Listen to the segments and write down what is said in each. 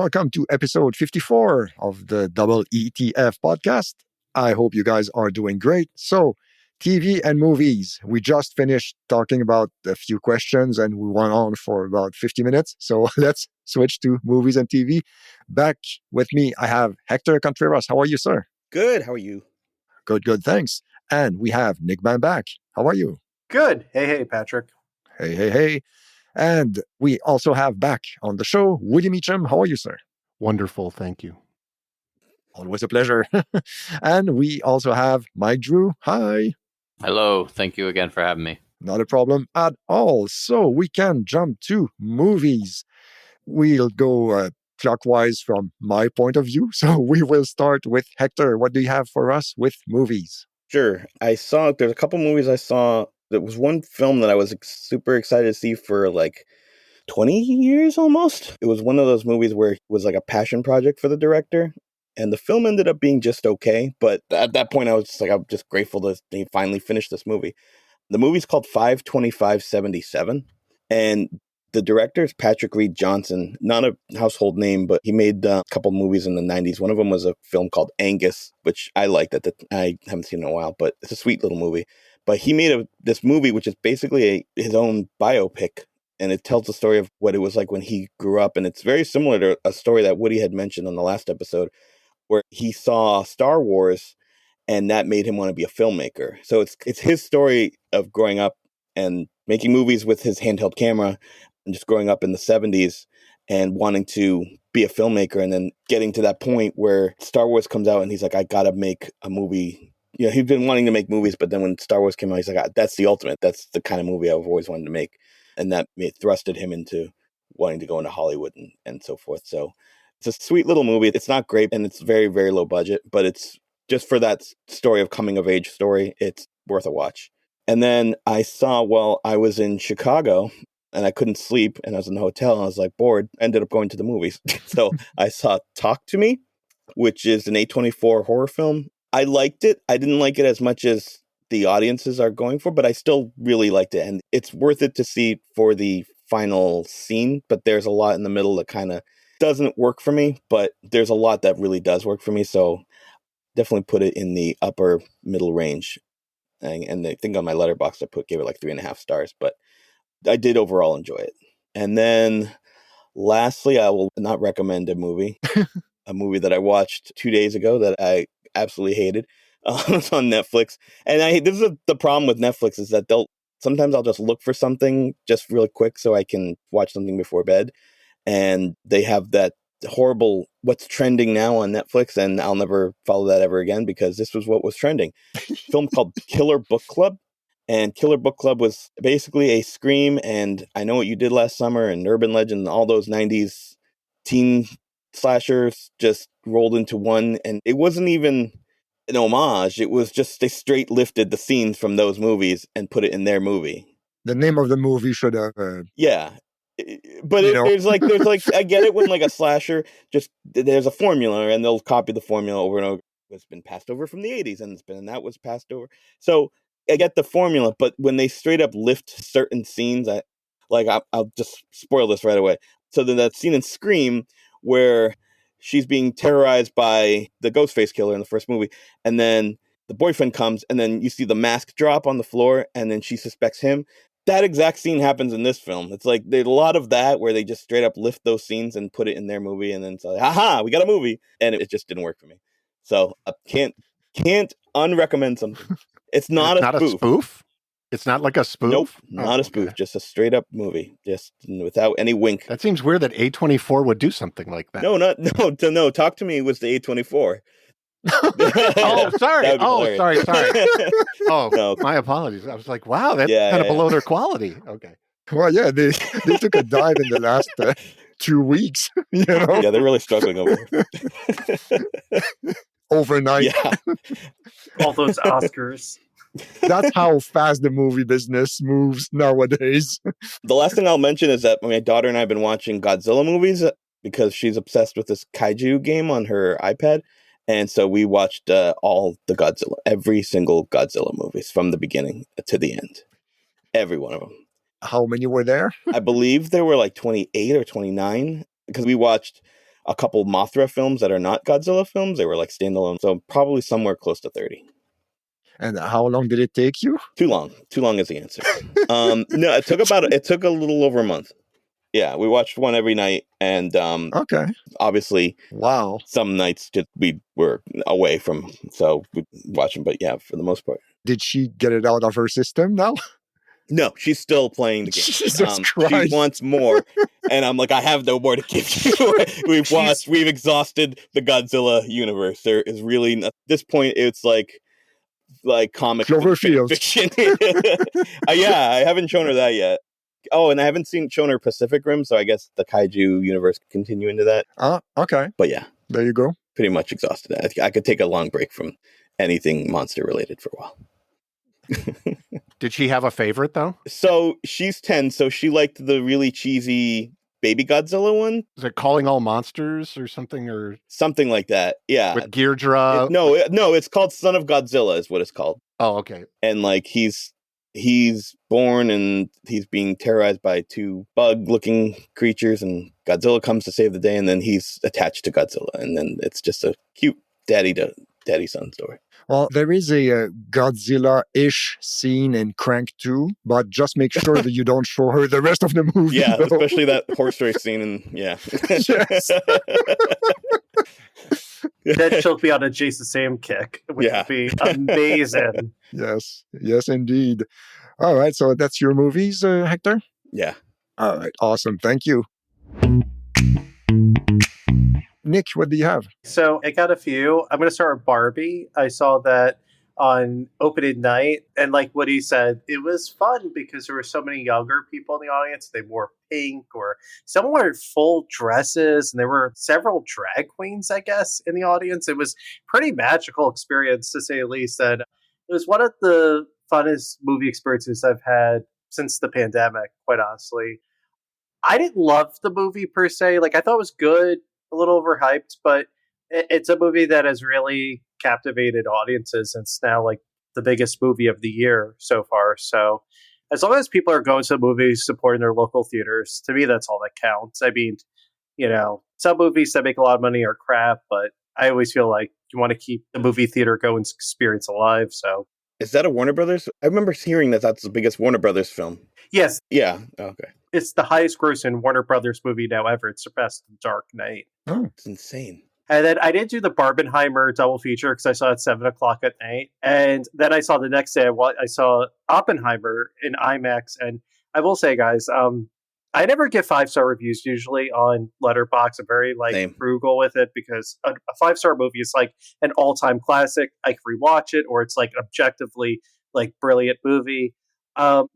welcome to episode 54 of the Double ETF podcast. I hope you guys are doing great. So, TV and movies. We just finished talking about a few questions and we went on for about 50 minutes. So, let's switch to movies and TV. Back with me, I have Hector Contreras. How are you, sir? Good. How are you? Good, thanks. And we have Nick Van back. How are you? Good. Hey, Patrick. Hey. And we also have back on the show, Woody Meacham. How are you, sir? Wonderful, thank you. Always a pleasure. And we also have Mike Drew. Hi. Hello. Thank you again for having me. Not a problem at all. So we can jump to movies. We'll go clockwise from my point of view. So we will start with Hector. What do you have for us with movies? Sure. There's a couple movies I saw. There was one film that I was super excited to see for like 20 years almost. It was one of those movies where it was like a passion project for the director. And the film ended up being just okay. But at that point, I'm just grateful that they finally finished this movie. The movie's called 5/25/77. And the director is Patrick Reed Johnson. Not a household name, but he made a couple movies in the 90s. One of them was a film called Angus, which I liked. I haven't seen in a while, but it's a sweet little movie. But he made this movie, which is basically his own biopic. And it tells the story of what it was like when he grew up. And it's very similar to a story that Woody had mentioned on the last episode, where he saw Star Wars and that made him want to be a filmmaker. So it's his story of growing up and making movies with his handheld camera and just growing up in the 70s and wanting to be a filmmaker and then getting to that point where Star Wars comes out and he's like, I got to make a movie. You know, he'd been wanting to make movies, but then when Star Wars came out, he's like, that's the ultimate. That's the kind of movie I've always wanted to make. And that thrusted him into wanting to go into Hollywood and so forth. So it's a sweet little movie. It's not great and it's very, very low budget, but it's just for that story of coming of age story. It's worth a watch. And then I was in Chicago and I couldn't sleep and I was in the hotel and I was like bored. I ended up going to the movies. So I saw Talk to Me, which is an A24 horror film. I liked it. I didn't like it as much as the audiences are going for, but I still really liked it. And it's worth it to see for the final scene, but there's a lot in the middle that kind of doesn't work for me, but there's a lot that really does work for me. So definitely put it in the upper middle range. And I think on my Letterboxd, gave it like 3.5 stars, but I did overall enjoy it. And then lastly, I will not recommend a movie, a movie that I watched 2 days ago that I absolutely hated. It's on Netflix. And this is the problem with Netflix is that sometimes I'll just look for something just really quick so I can watch something before bed. And they have that horrible what's trending now on Netflix, and I'll never follow that ever again because this was what was trending. A film called Killer Book Club. And Killer Book Club was basically a Scream and I Know What You Did Last Summer and Urban Legend and all those 90s teen slashers just rolled into one. And it wasn't even an homage. It was just they straight lifted the scenes from those movies and put it in their movie. The name of the movie should have... Yeah. But there's like I get it when like a slasher just there's a formula and they'll copy the formula over and over. It's been passed over from the 80s and that was passed over. So I get the formula, but when they straight up lift certain scenes, I'll just spoil this right away. So then that scene in Scream where she's being terrorized by the Ghostface killer in the first movie, and then the boyfriend comes, and then you see the mask drop on the floor, and then she suspects him. That exact scene happens in this film. It's like there's a lot of that where they just straight up lift those scenes and put it in their movie, and then it's like, haha, we got a movie, and it just didn't work for me. So I can't unrecommend something. It's not a spoof. It's not like a spoof? Nope, not a spoof. Okay. Just a straight up movie, just without any wink. That seems weird that A24 would do something like that. No. Talk to Me was the A24. Oh, sorry. Sorry. Oh, no. My apologies. I was like, wow, that's kind of below their quality. Okay. Well, yeah, they took a dive in the last 2 weeks. You know? Yeah, they're really struggling over overnight. Yeah. All those Oscars. That's how fast the movie business moves nowadays. The last thing I'll mention is that my daughter and I have been watching Godzilla movies because she's obsessed with this kaiju game on her iPad. And so we watched all the Godzilla, every single Godzilla movies from the beginning to the end. Every one of them. How many were there? I believe there were like 28 or 29 because we watched a couple Mothra films that are not Godzilla films. They were like standalone. So probably somewhere close to 30. And how long did it take you? Too long. Too long is the answer. No, it took a little over a month. Yeah, we watched one every night, and Okay. obviously, Wow. some nights we were away from, so we watch them. But yeah, for the most part. Did she get it out of her system now? No, she's still playing the game. Jesus Christ. She wants more, and I'm like, I have no more to give you. We've exhausted the Godzilla universe. There is really at this point, it's like comic fiction. Yeah, I haven't shown her that yet. Oh, and I haven't shown her Pacific Rim, so I guess the kaiju universe could continue into that. Okay. But yeah. There you go. Pretty much exhausted that. I could take a long break from anything monster related for a while. Did she have a favorite, though? So she's 10, so she liked the really cheesy Baby Godzilla one. Is it Calling All Monsters or something? Or something like that, yeah. With Deirdre? No, it's called Son of Godzilla is what it's called. Oh, okay. And like he's born and he's being terrorized by two bug-looking creatures, and Godzilla comes to save the day, and then he's attached to Godzilla, and then it's just a cute daddy-son story. Well, there is a Godzilla-ish scene in Crank 2, but just make sure that you don't show her the rest of the movie. Yeah, though. Especially that horse race scene, and yeah. Yes. Then she'll be on a Jason Sam kick, which would be amazing. Yes, indeed. All right, so that's your movies, Hector? Yeah. All right, awesome. Thank you. Nick, what do you have? So I got a few. I'm going to start with Barbie. I saw that on opening night, and like what he said, it was fun because there were so many younger people in the audience. They wore pink, or some wore full dresses, and there were several drag queens, I guess, in the audience. It was pretty magical experience, to say the least, and it was one of the funnest movie experiences I've had since the pandemic, quite honestly. I didn't love the movie per se. Like, I thought it was good, a little overhyped, but it's a movie that has really captivated audiences, and it's now like the biggest movie of the year so far. So as long as people are going to the movies, supporting their local theaters, to me, that's all that counts. I mean, some movies that make a lot of money are crap, but I always feel like you want to keep the movie theater going experience alive. So is that a Warner Brothers? I remember hearing that that's the biggest Warner Brothers film. Yes. Yeah. Okay. It's the highest grossing Warner Brothers movie now ever. It surpassed The Dark Knight. Oh, it's insane. And then I didn't do the Barb-Enheimer double feature because I saw it at 7 o'clock at night. And then I saw the next day, I saw Oppenheimer in IMAX. And I will say, guys, I never get 5-star reviews usually on Letterboxd. I'm very frugal with it because a 5-star movie is like an all-time classic. I can rewatch it, or it's like an objectively like brilliant movie.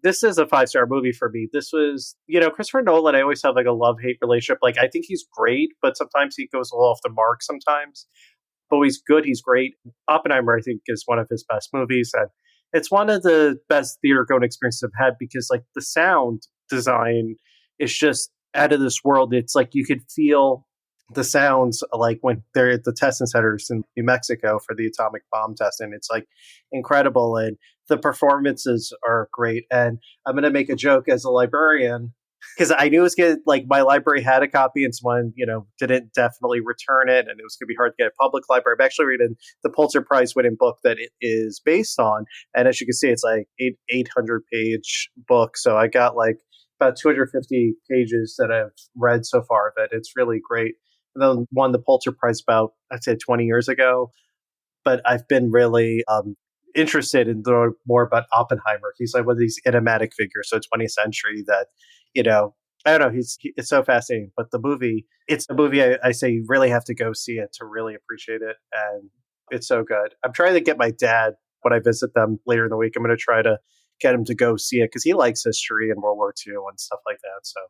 This is a 5-star movie for me. This was, Christopher Nolan, I always have like a love-hate relationship. Like, I think he's great, but sometimes he goes a little off the mark sometimes. But he's good, he's great. Oppenheimer, I think, is one of his best movies. And it's one of the best theater-going experiences I've had because, like, the sound design is just out of this world. It's like you could feel the sounds like when they're at the testing centers in New Mexico for the atomic bomb testing. It's like incredible. And the performances are great. And I'm going to make a joke as a librarian because I knew it was going to, like, my library had a copy and someone, didn't definitely return it. And it was going to be hard to get a public library. I'm actually reading the Pulitzer Prize winning book that it is based on. And as you can see, it's like 800 page book. So I got like about 250 pages that I've read so far of it. It's really great. And then won the Pulitzer Prize about, I'd say 20 years ago. But I've been really interested in learning more about Oppenheimer. He's like one of these enigmatic figures, so 20th century that, I don't know, it's so fascinating. But it's a movie I say you really have to go see it to really appreciate it. And it's so good. I'm trying to get my dad, when I visit them later in the week, I'm going to try to get him to go see it because he likes history and World War II and stuff like that. So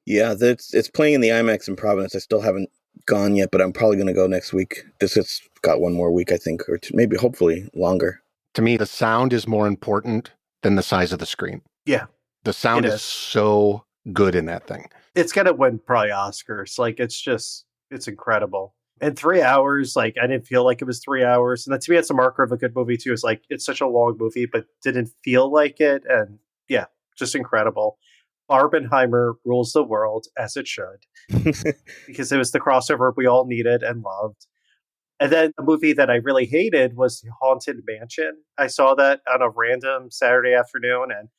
yeah, it's playing in the IMAX in Providence. I still haven't gone yet, but I'm probably going to go next week. It's got one more week, I think, or maybe hopefully longer. To me, the sound is more important than the size of the screen. Yeah. The sound is so good in that thing. It's going to win probably Oscars. Like, it's incredible. In 3 hours, like, I didn't feel like it was 3 hours. And that, to me, it's a marker of a good movie, too. It's like, it's such a long movie, but didn't feel like it. And yeah, just incredible. Barb-Enheimer rules the world, as it should, because it was the crossover we all needed and loved. And then a movie that I really hated was Haunted Mansion. I saw that on a random Saturday afternoon, and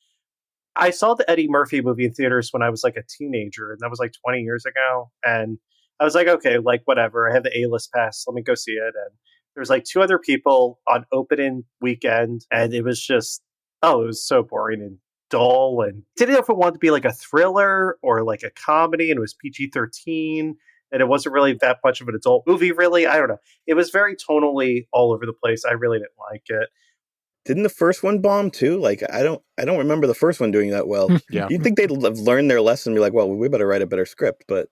I saw the Eddie Murphy movie in theaters when I was like a teenager, and that was like 20 years ago. And I was like, okay, like whatever. I have the A-list pass. Let me go see it. And there was like two other people on opening weekend, and it was just, it was so boring and dull, and didn't know if it wanted to be like a thriller or like a comedy, and it was PG-13, and it wasn't really that much of an adult movie, really. I don't know. It was very tonally all over the place. I really didn't like it. Didn't the first one bomb too? Like I don't remember the first one doing that well. Yeah. You'd think they'd have learned their lesson and be like, well, we better write a better script, but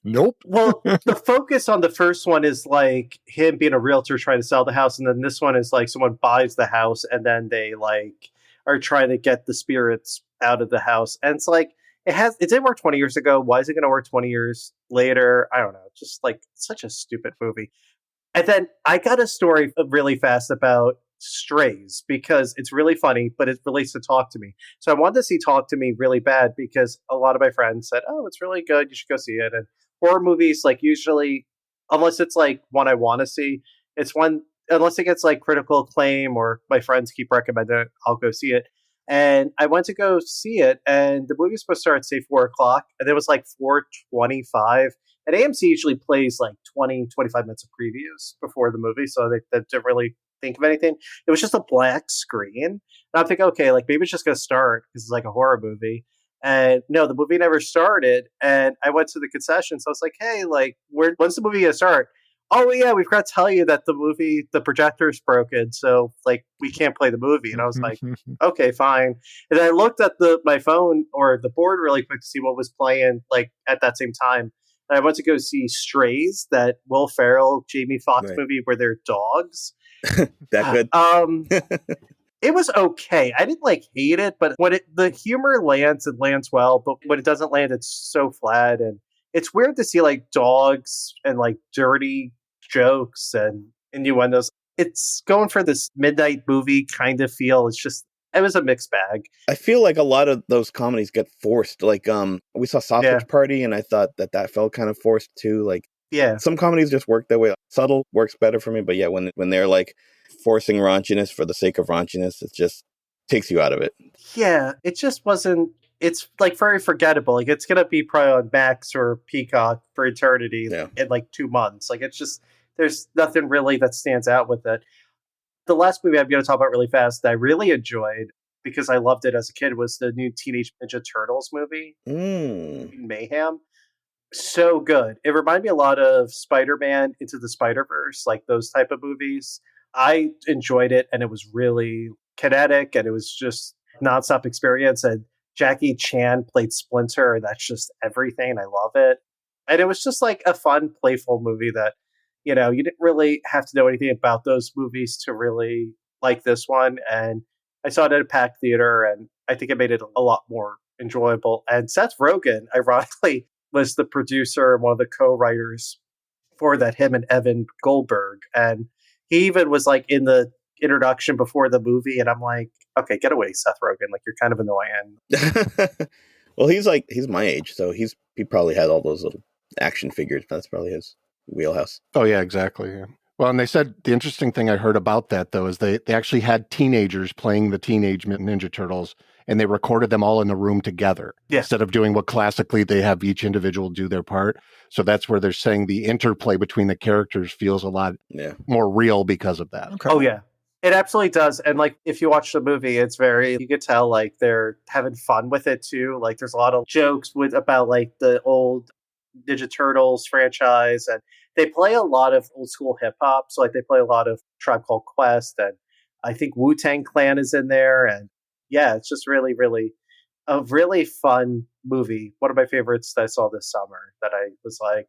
Nope. Well, the focus on the first one is like him being a realtor trying to sell the house, and then this one is like someone buys the house and then they like are trying to get the spirits out of the house. And it's like it didn't work 20 years ago. Why is it going to work 20 years later? I don't know. Just like such a stupid movie. And then I got a story really fast about Strays because it's really funny, but it relates to Talk to Me. So I wanted to see Talk to Me really bad because a lot of my friends said, "Oh, it's really good. You should go see it." And horror movies, like usually, unless it's like one I want to see, it's one unless it gets like critical acclaim or my friends keep recommending it, I'll go see it. And I went to go see it, and the movie was supposed to start at say 4:00, and it was like 4:25. And AMC usually plays like 20, 25 minutes of previews before the movie, so they didn't really think of anything. It was just a black screen. And I'm thinking, okay, like maybe it's just going to start because it's like a horror movie. And no, the movie never started. And I went to the concession. So I was like, hey, like, when's the movie going to start? Oh, yeah, we've got to tell you that the projector's broken. So, like, we can't play the movie. And I was like, okay, fine. And then I looked at my phone or the board really quick to see what was playing, like, at that same time. And I went to go see Strays, that Will Ferrell, Jamie Foxx movie where they're dogs. That good? It was okay. I didn't like hate it, but when the humor lands, it lands well. But when it doesn't land, it's so flat, and it's weird to see like dogs and like dirty jokes and innuendos. It's going for this midnight movie kind of feel. It was a mixed bag. I feel like a lot of those comedies get forced. Like we saw Sausage Party, and I thought that felt kind of forced too. Like some comedies just work that way. Subtle works better for me, but yeah, when they're like forcing raunchiness for the sake of raunchiness, it just takes you out of it. Yeah, it just wasn't. It's like very forgettable. Like it's gonna be probably on Max or Peacock for eternity in like 2 months. Like it's just there's nothing really that stands out with it. The last movie I'm going to talk about really fast that I really enjoyed because I loved it as a kid was the new Teenage Ninja Turtles movie, Mayhem. So good. It reminded me a lot of Spider-Man Into the Spider-Verse, like those type of movies. I enjoyed it, and it was really kinetic, and it was just nonstop experience. And Jackie Chan played Splinter, and that's just everything. I love it. And it was just like a fun, playful movie that, you didn't really have to know anything about those movies to really like this one. And I saw it at a packed theater, and I think it made it a lot more enjoyable. And Seth Rogen, ironically, was the producer and one of the co-writers for that, him and Evan Goldberg. And he even was like in the introduction before the movie. And I'm like, okay, get away, Seth Rogen. Like, you're kind of annoying. Well, he's my age, so he probably had all those little action figures. That's probably his wheelhouse. Oh, yeah, exactly. Yeah. Well, and they said the interesting thing I heard about that, though, is they actually had teenagers playing the Teenage Mutant Ninja Turtles, and they recorded them all in the room together instead of doing what classically they have each individual do their part. So that's where they're saying the interplay between the characters feels a lot more real because of that. Okay. Oh, yeah. It absolutely does. And like, if you watch the movie, you could tell like they're having fun with it too. Like there's a lot of jokes about like the old Ninja Turtles franchise, and they play a lot of old school hip hop. So like they play a lot of Tribe Called Quest, and I think Wu-Tang Clan is in there. And yeah, it's just really, really a really fun movie. One of my favorites that I saw this summer that I was like,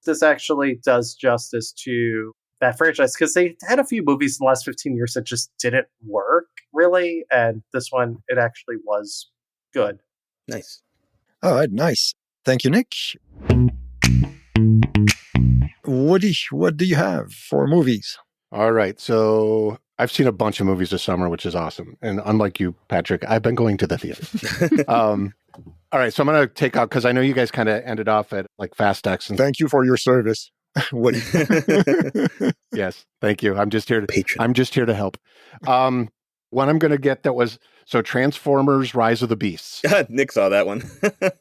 this actually does justice to that franchise, because they had a few movies in the last 15 years that just didn't work really. And this one, it actually was good. Nice. All right, nice. Thank you, Nick. Woody, what do you have for movies? All right. So I've seen a bunch of movies this summer, which is awesome. And unlike you, Patrick, I've been going to the theater. All right, so I'm going to take out, because I know you guys kind of ended off at like Fast X. And Thank you for your service. Woody. Yes, thank you. I'm just here to Patron. I'm just here to help. One I'm going to get that was Transformers: Rise of the Beasts. Nick saw that one.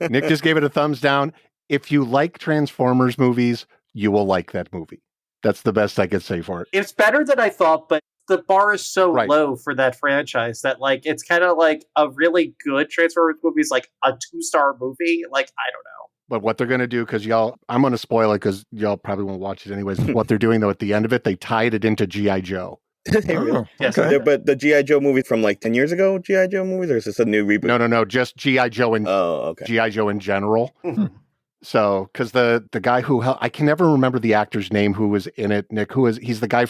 Nick just gave it a thumbs down. If you like Transformers movies, you will like that movie. That's the best I could say for it. It's better than I thought, but the bar is so Right. low for that franchise that like it's kind of like a really good Transformers movie is like a 2-star movie. Like, I don't know. But what they're going to do, because I'm going to spoil it because y'all probably won't watch it anyways. What they're doing, though, at the end of it, they tied it into G.I. Joe. Oh, Yes, okay. But the G.I. Joe movie from like 10 years ago, G.I. Joe movies, or is this a new reboot? No, just G.I. Joe and okay. G.I. Joe in general. Mhm. So, because the guy who I can never remember the actor's name who was in it, Nick, he's the guy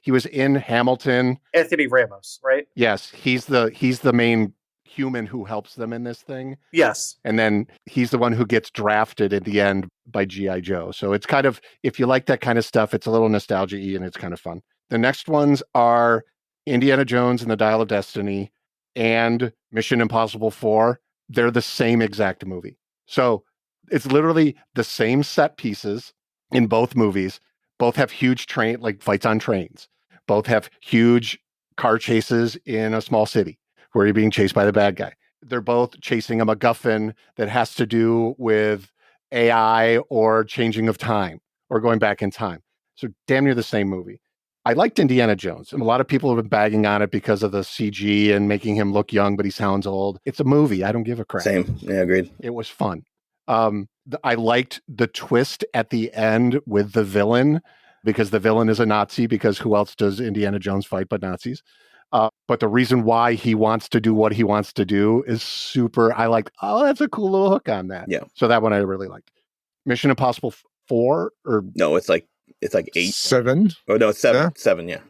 he was in Hamilton. Anthony Ramos, right? Yes, he's the main human who helps them in this thing. Yes. And then he's the one who gets drafted at the end by G.I. Joe. So it's kind of, if you like that kind of stuff, it's a little nostalgia-y and it's kind of fun. The next ones are Indiana Jones and the Dial of Destiny and Mission Impossible 4. They're the same exact movie. So it's literally the same set pieces in both movies. Both have huge fights on trains. Both have huge car chases in a small city where you're being chased by the bad guy. They're both chasing a MacGuffin that has to do with AI or changing of time or going back in time. So damn near the same movie. I liked Indiana Jones, and a lot of people have been bagging on it because of the CG and making him look young, but he sounds old. It's a movie. I don't give a crap. Same. Yeah, agreed. It was fun. I liked the twist at the end with the villain, because the villain is a Nazi, because who else does Indiana Jones fight but Nazis? But the reason why he wants to do what he wants to do is super. I like, that's a cool little hook on that. Yeah. So that one I really liked. Mission Impossible 4 or No, it's like 8. 7. Oh no, it's 7. Yeah. 7, yeah.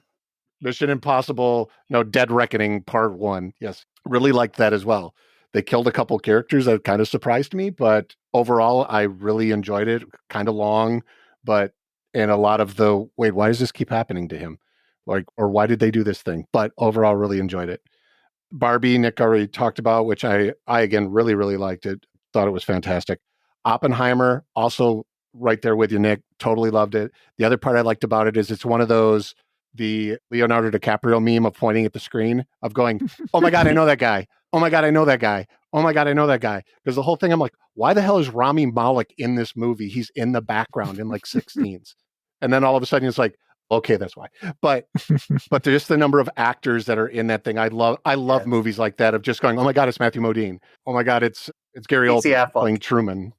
Mission Impossible, Dead Reckoning Part 1. Yes. Really liked that as well. They killed a couple characters that kind of surprised me, but overall, I really enjoyed it. Kind of long, and a lot of wait, why does this keep happening to him? Or why did they do this thing? But overall, really enjoyed it. Barbie, Nick already talked about, which I again, really, really liked it. Thought it was fantastic. Oppenheimer, also right there with you, Nick. Totally loved it. The other part I liked about it is it's one of those, the Leonardo DiCaprio meme of pointing at the screen of going, oh my God, I know that guy. Oh my God, I know that guy. Oh my God, I know that guy. Because the whole thing, I'm like, why the hell is Rami Malek in this movie? He's in the background in like 6 scenes. And then all of a sudden it's like, okay, that's why. But just the number of actors that are in that thing. I love movies like that of just going, oh my God, it's Matthew Modine. Oh my God, it's Gary Oldman playing Truman.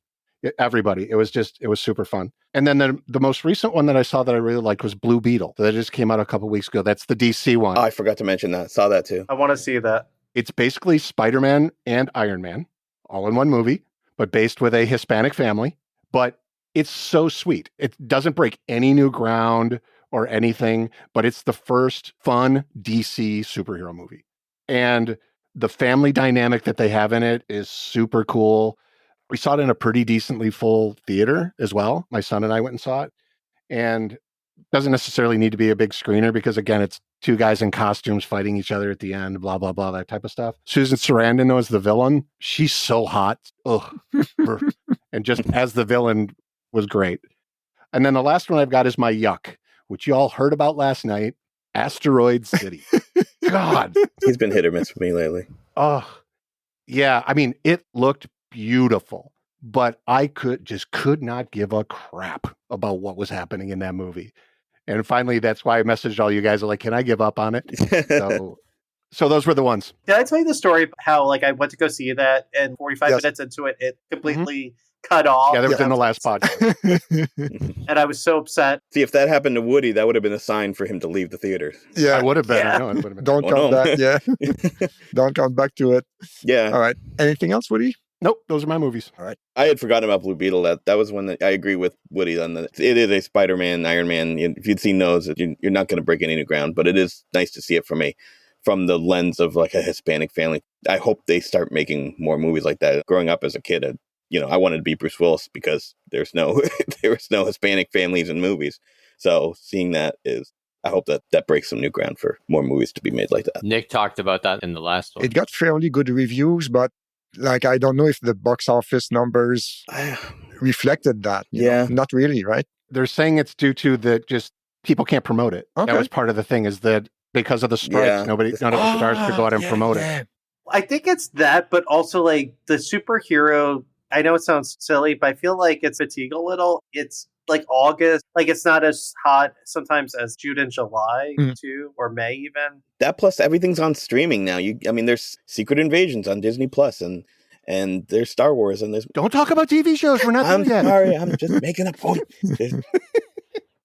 Everybody. It was super fun. And then the most recent one that I saw that I really liked was Blue Beetle. That just came out a couple weeks ago. That's the DC one. Oh, I forgot to mention that. Saw that too. I want to see that. It's basically Spider-Man and Iron Man all in one movie, but based with a Hispanic family. But it's so sweet. It doesn't break any new ground or anything, but it's the first fun DC superhero movie. And the family dynamic that they have in it is super cool. We saw it in a pretty decently full theater as well. My son and I went and saw it. And doesn't necessarily need to be a big screener because, again, it's 2 guys in costumes fighting each other at the end, blah, blah, blah, that type of stuff. Susan Sarandon was the villain. She's so hot. Ugh. And just as the villain was great. And then the last one I've got is my yuck, which you all heard about last night, Asteroid City. God. He's been hit or miss for me lately. Oh, yeah. I mean, it looked beautiful, but I could not give a crap about what was happening in that movie. And finally, that's why I messaged all you guys. Like, can I give up on it? So those were the ones. Did I tell you the story of how I went to go see that and 45 minutes into it completely cut off? Yeah, that was in the last podcast. And I was so upset. See, if that happened to Woody, that would have been a sign for him to leave the theater. Yeah, I would have been. Yeah. I know, it would have been. Don't come back. Yeah, don't come back to it. Yeah. All right. Anything else, Woody? Nope, those are my movies. All right. I had forgotten about Blue Beetle. That was one that I agree with Woody on. It is a Spider-Man, Iron Man. If you'd seen those, you're not going to break any new ground. But it is nice to see it from the lens of like a Hispanic family. I hope they start making more movies like that. Growing up as a kid, I wanted to be Bruce Willis because there was no Hispanic families in movies. So seeing that I hope that breaks some new ground for more movies to be made like that. Nick talked about that in the last one. It got fairly good reviews, but I don't know if the box office numbers reflected that. You know? Not really, right? They're saying it's due to just people can't promote it. Okay. That was part of the thing, is that because of the strikes, none of the stars could go out and promote it. I think it's that, but also like the superhero, I know it sounds silly, but I feel like it's fatigue a little. It's like August, like it's not as hot sometimes as June and July too, or May even. That plus everything's on streaming now. There's Secret Invasions on Disney Plus and there's Star Wars and there's... Don't talk about TV shows. We're not I'm doing sorry. I'm just making a point.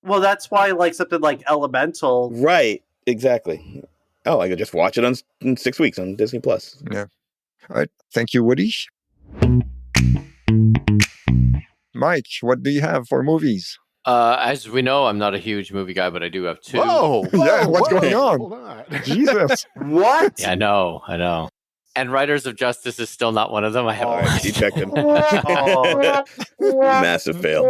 Well, that's why like something like Elemental. Right. Exactly. Oh, I could just watch it in 6 weeks on Disney Plus. Yeah. All right. Thank you, Woody. Mike, what do you have for movies? As we know, I'm not a huge movie guy, but I do have two. Whoa! Yeah, what's going on? Hold on. Jesus. What? Yeah, I know. And Riders of Justice is still not one of them. I have Right, you checked him. Massive fail.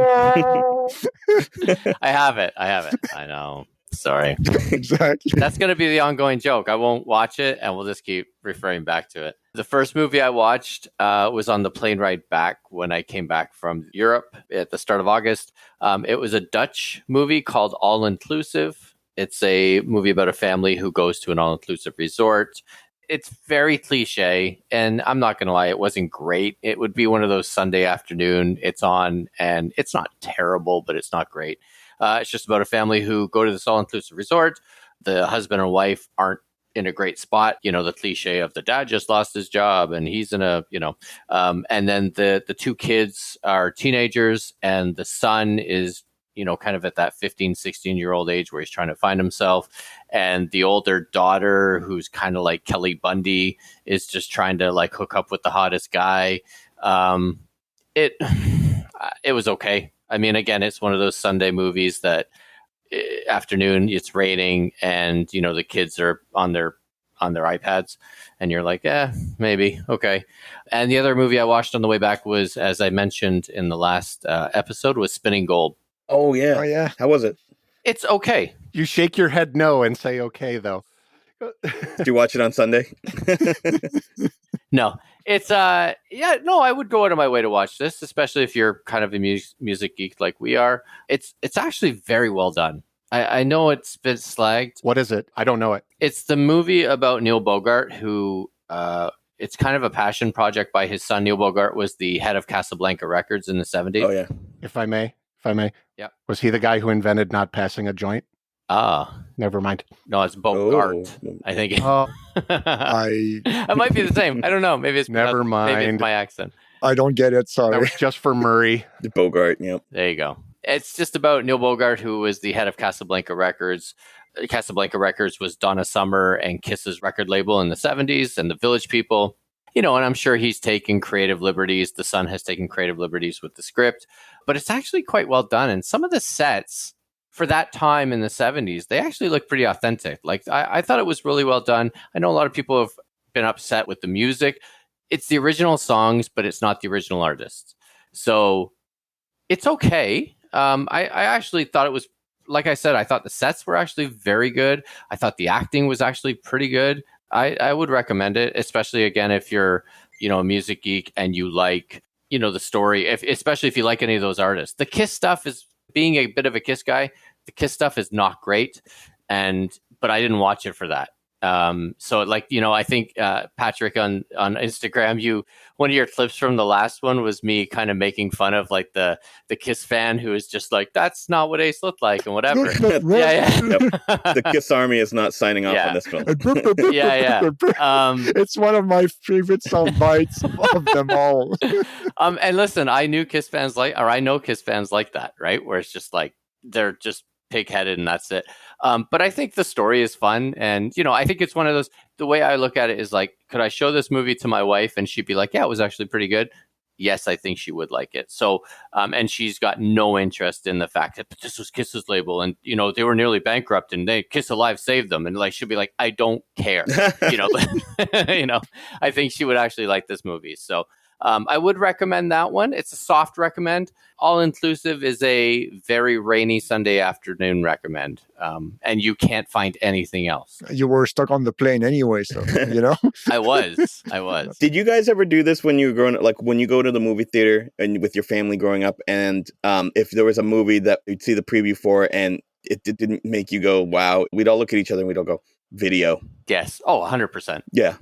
I have it. I know. Sorry. Exactly. That's going to be the ongoing joke. I won't watch it, and we'll just keep referring back to it. The first movie I watched was on the plane ride back when I came back from Europe at the start of August. It was a Dutch movie called All Inclusive. It's a movie about a family who goes to an all-inclusive resort. It's very cliche, and I'm not going to lie, it wasn't great. It would be one of those Sunday afternoon, it's on, and it's not terrible, but it's not great. It's just about a family who go to this all-inclusive resort. The husband and wife aren't in a great spot. You know, the cliche of the dad just lost his job and he's in a, and then the two kids are teenagers and the son is, kind of at that 15, 16-year-old age where he's trying to find himself. And the older daughter, who's kind of like Kelly Bundy, is just trying to like hook up with the hottest guy. It was okay. I mean, again, it's one of those Sunday movies that afternoon, it's raining and, the kids are on their iPads and you're like, maybe. Okay. And the other movie I watched on the way back was, as I mentioned in the last episode, was Spinning Gold. Oh, yeah. Oh, yeah. How was it? It's okay. You shake your head no and say okay, though. Did you watch it on Sunday? No. It's, I would go out of my way to watch this, especially if you're kind of a music geek like we are. It's actually very well done. I know it's been slagged. What is it? I don't know it. It's the movie about Neil Bogart, who, it's kind of a passion project by his son. Neil Bogart was the head of Casablanca Records in the 70s. Oh, yeah. If I may. Yeah. Was he the guy who invented not passing a joint? Never mind. No, it's Bogart. Oh. I think. It might be the same. I don't know. Maybe it's never mind. Maybe it's my accent. I don't get it. Sorry. That was just for Murray. The Bogart. Yep. There you go. It's just about Neil Bogart, who was the head of Casablanca Records. Casablanca Records was Donna Summer and Kiss's record label in the 70s, and the Village People. And I'm sure he's taken creative liberties. The son has taken creative liberties with the script, but it's actually quite well done. And some of the sets for that time in the 70s, they actually look pretty authentic. Like I thought it was really well done. I know a lot of people have been upset with the music. It's the original songs, but it's not the original artists. So it's okay. I actually thought it was, like I said, I thought the sets were actually very good. I thought the acting was actually pretty good. I would recommend it, especially, again, if you're, a music geek and you like, the story, especially if you like any of those artists. The Kiss stuff is, being a bit of a Kiss guy, the Kiss stuff is not great. But I didn't watch it for that. So I think, Patrick on Instagram, one of your clips from the last one was me kind of making fun of like the Kiss fan who is just like, that's not what Ace looked like and whatever. Yeah. Yep. The Kiss Army is not signing off on this film. Yeah. It's one of my favorite sound bites of them all. And listen, I know Kiss fans like that, right? Where it's just like, they're just pig-headed and that's it. But I think the story is fun. And, I think it's one of those, the way I look at it is like, could I show this movie to my wife and she'd be like, yeah, it was actually pretty good. Yes, I think she would like it. So, and she's got no interest in the fact that this was Kiss's label and, they were nearly bankrupt and Kiss Alive saved them. And like, she'll be like, I don't care. I think she would actually like this movie. So, I would recommend that one. It's a soft recommend. All Inclusive is a very rainy Sunday afternoon recommend. And you can't find anything else. You were stuck on the plane anyway, so, I was. Did you guys ever do this when you were growing up? Like when you go to the movie theater and with your family growing up, and if there was a movie that you'd see the preview for and it didn't make you go, wow, we'd all look at each other and we'd all go, video. Yes. Oh, 100%. Yeah.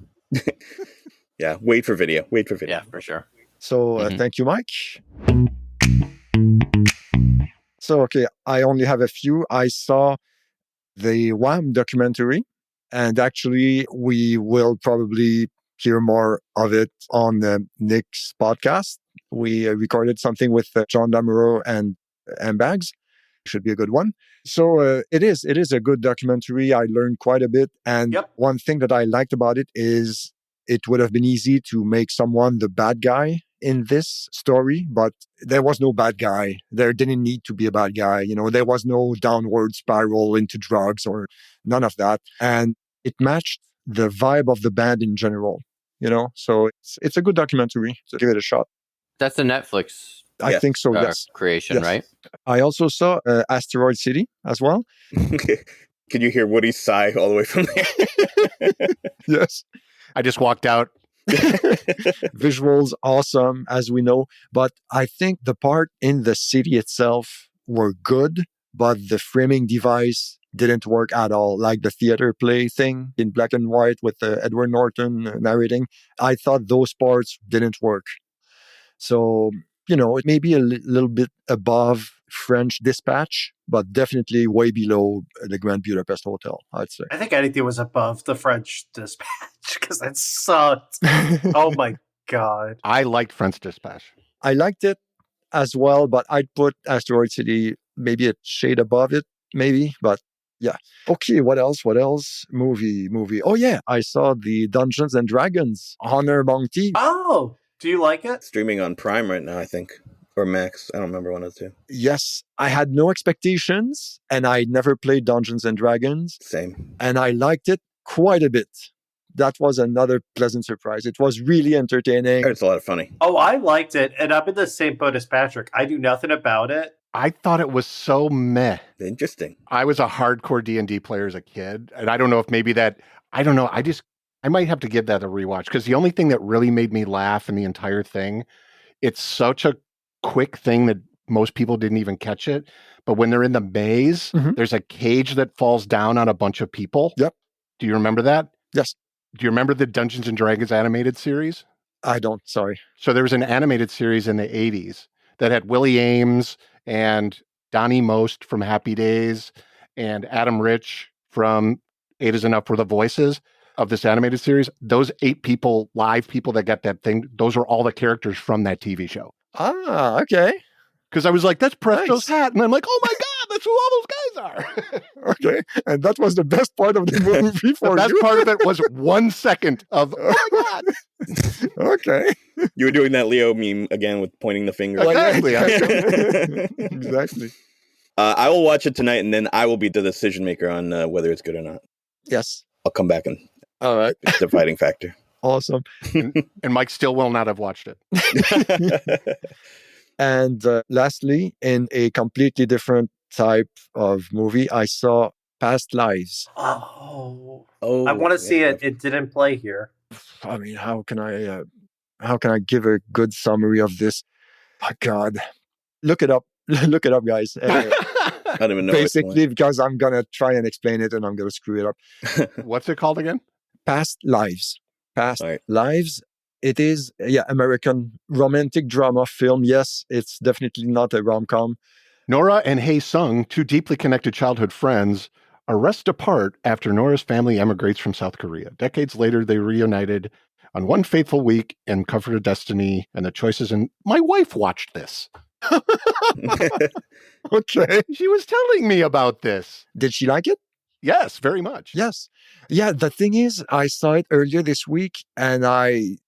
Yeah. Wait for video. Yeah, for sure. So thank you, Mike. So, okay, I only have a few. I saw the Wham documentary, and actually we will probably hear more of it on Nick's podcast. We recorded something with John Lamoureux and Bags. Should be a good one. So it is a good documentary. I learned quite a bit. And one thing that I liked about it is it would have been easy to make someone the bad guy in this story, but there was no bad guy. There didn't need to be a bad guy. There was no downward spiral into drugs or none of that. And it matched the vibe of the band in general, So it's a good documentary. So give it a shot. That's a Netflix I think so, yes. Creation, yes. Right? I also saw Asteroid City as well. Can you hear Woody's sigh all the way from there? Yes. I just walked out. Visuals, awesome, as we know. But I think the part in the city itself were good, but the framing device didn't work at all. Like the theater play thing in black and white with Edward Norton narrating. I thought those parts didn't work. So, it may be a little bit above French Dispatch, but definitely way below the Grand Budapest Hotel, I'd say. I think anything was above the French Dispatch because that sucked. Oh my God. I liked French Dispatch. I liked it as well, but I'd put Asteroid City maybe a shade above it, maybe, but yeah. Okay, what else? Movie. Oh yeah, I saw the Dungeons and Dragons Honor Among Thieves. Oh, do you like it? Streaming on Prime right now, I think. Or Max. I don't remember one of the two. Yes, I had no expectations, and I never played Dungeons and Dragons. Same. And I liked it quite a bit. That was another pleasant surprise. It was really entertaining. It's a lot of funny. Oh, I liked it, and I'm in the same boat as Patrick. I knew nothing about it. I thought it was so meh. Interesting. I was a hardcore D&D player as a kid, and I don't know if maybe that, I don't know, I might have to give that a rewatch, because the only thing that really made me laugh in the entire thing, it's such a quick thing that most people didn't even catch it, but when they're in the maze, there's a cage that falls down on a bunch of people. Yep. Do you remember that? Yes. Do you remember the Dungeons and Dragons animated series? I don't, sorry. So there was an animated series in the 80s that had Willie Ames and Donnie Most from Happy Days and Adam Rich from Eight Is Enough for the voices of this animated series. Those 8 people, live people that got that thing, those are all the characters from that TV show. Ah, okay. Because I was like, that's Presto's hat. And I'm like, oh my God, that's who all those guys are. Okay. And that was the best part of the movie for you? The best part of it was 1 second of, oh my God. Okay. You were doing that Leo meme again with pointing the finger. Exactly. Exactly. I will watch it tonight, and then I will be the decision maker on whether it's good or not. Yes. I'll come back and all right. It's the fighting factor. Awesome. And Mike still will not have watched it. And lastly, in a completely different type of movie, I saw Past Lives. Oh, I want to see it. It didn't play here. I mean, how can I give a good summary of this? Oh, God, look it up. Look it up, guys. I don't even know. Basically, because I'm gonna try and explain it, and I'm gonna screw it up. What's it called again? Past Lives. Past Lives. It is, American romantic drama film. Yes, it's definitely not a rom-com. Nora and Hae Sung, 2 deeply connected childhood friends, are wrested apart after Nora's family emigrates from South Korea. Decades later, they reunited on one fateful week in Comfort of Destiny and the choices. And my wife watched this. Okay. She was telling me about this. Did she like it? Yes, very much. Yes. Yeah, the thing is, I saw it earlier this week and I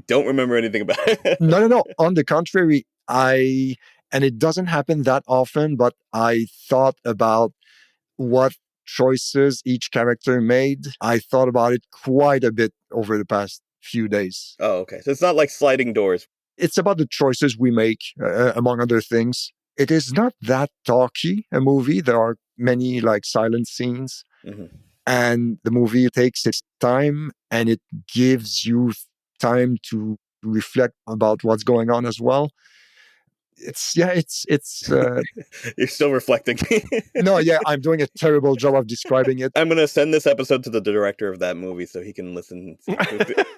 don't remember anything about it. No. On the contrary, and it doesn't happen that often, but I thought about what choices each character made. I thought about it quite a bit over the past few days. Oh, okay. So it's not like Sliding Doors. It's about the choices we make, among other things. It is not that talky, a movie. There are many like silent scenes. Mm-hmm. And the movie takes its time and it gives you time to reflect about what's going on as well. It's You're still reflecting. No, yeah, I'm doing a terrible job of describing it. I'm going to send this episode to the director of that movie so he can listen.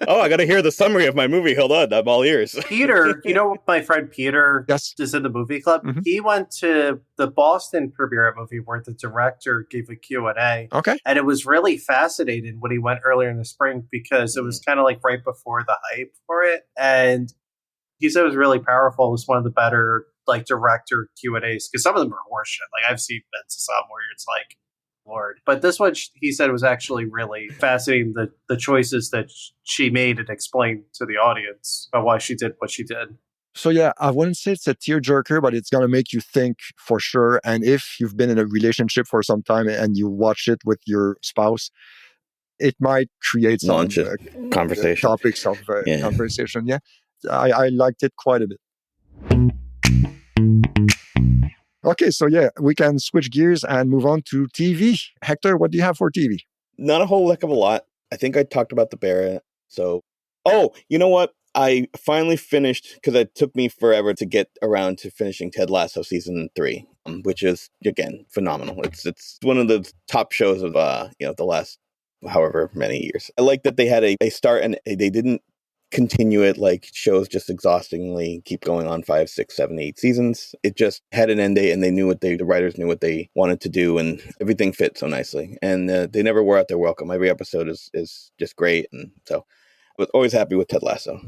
Oh, I got to hear the summary of my movie. Hold on, I'm all ears. Peter, you know my friend Peter Yes. is in the movie club? Mhm. He went to the Boston premiere movie where the director gave a Q&A. Okay. And it was really fascinating when he went earlier in the spring because it was kind of like right before the hype for it. And he said it was really powerful. It was one of the better like director Q&As because some of them are horseshit. Like I've seen bits of some where it's like, Lord. But this one, he said, was actually really fascinating, the choices that she made and explained to the audience about why she did what she did. So yeah, I wouldn't say it's a tearjerker, but it's going to make you think for sure. And if you've been in a relationship for some time and you watch it with your spouse, it might create some conversation. Topics of conversation. Yeah, I liked it quite a bit. Okay, so yeah, we can switch gears and move on to TV. Hector, what do you have for TV? Not a whole heck of a lot. I think I talked about the bear. So, oh, you know what? I finally finished, because it took me forever to get around to finishing Ted Lasso season 3, which is, again, phenomenal. It's one of the top shows of the last however many years. I like that they had a start and they didn't continue it like shows just exhaustingly keep going on 5, 6, 7, 8 seasons. It just had an end date, and they knew the writers knew what they wanted to do, and everything fit so nicely. And they never wore out their welcome. Every episode is just great, and so I was always happy with Ted Lasso.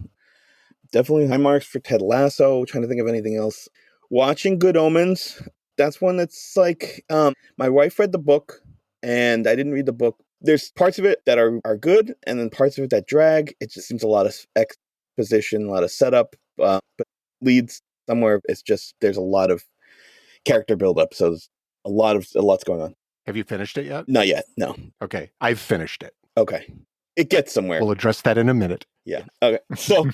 Definitely high marks for Ted Lasso. Trying to think of anything else. Watching Good Omens. That's one that's like my wife read the book, and I didn't read the book. There's parts of it that are good, and then parts of it that drag. It just seems a lot of exposition, a lot of setup, but leads somewhere. It's just there's a lot of character buildup, so there's a lot's going on. Have you finished it yet? Not yet. No. Okay, I've finished it. Okay, it gets somewhere. We'll address that in a minute. Yeah. Okay. So,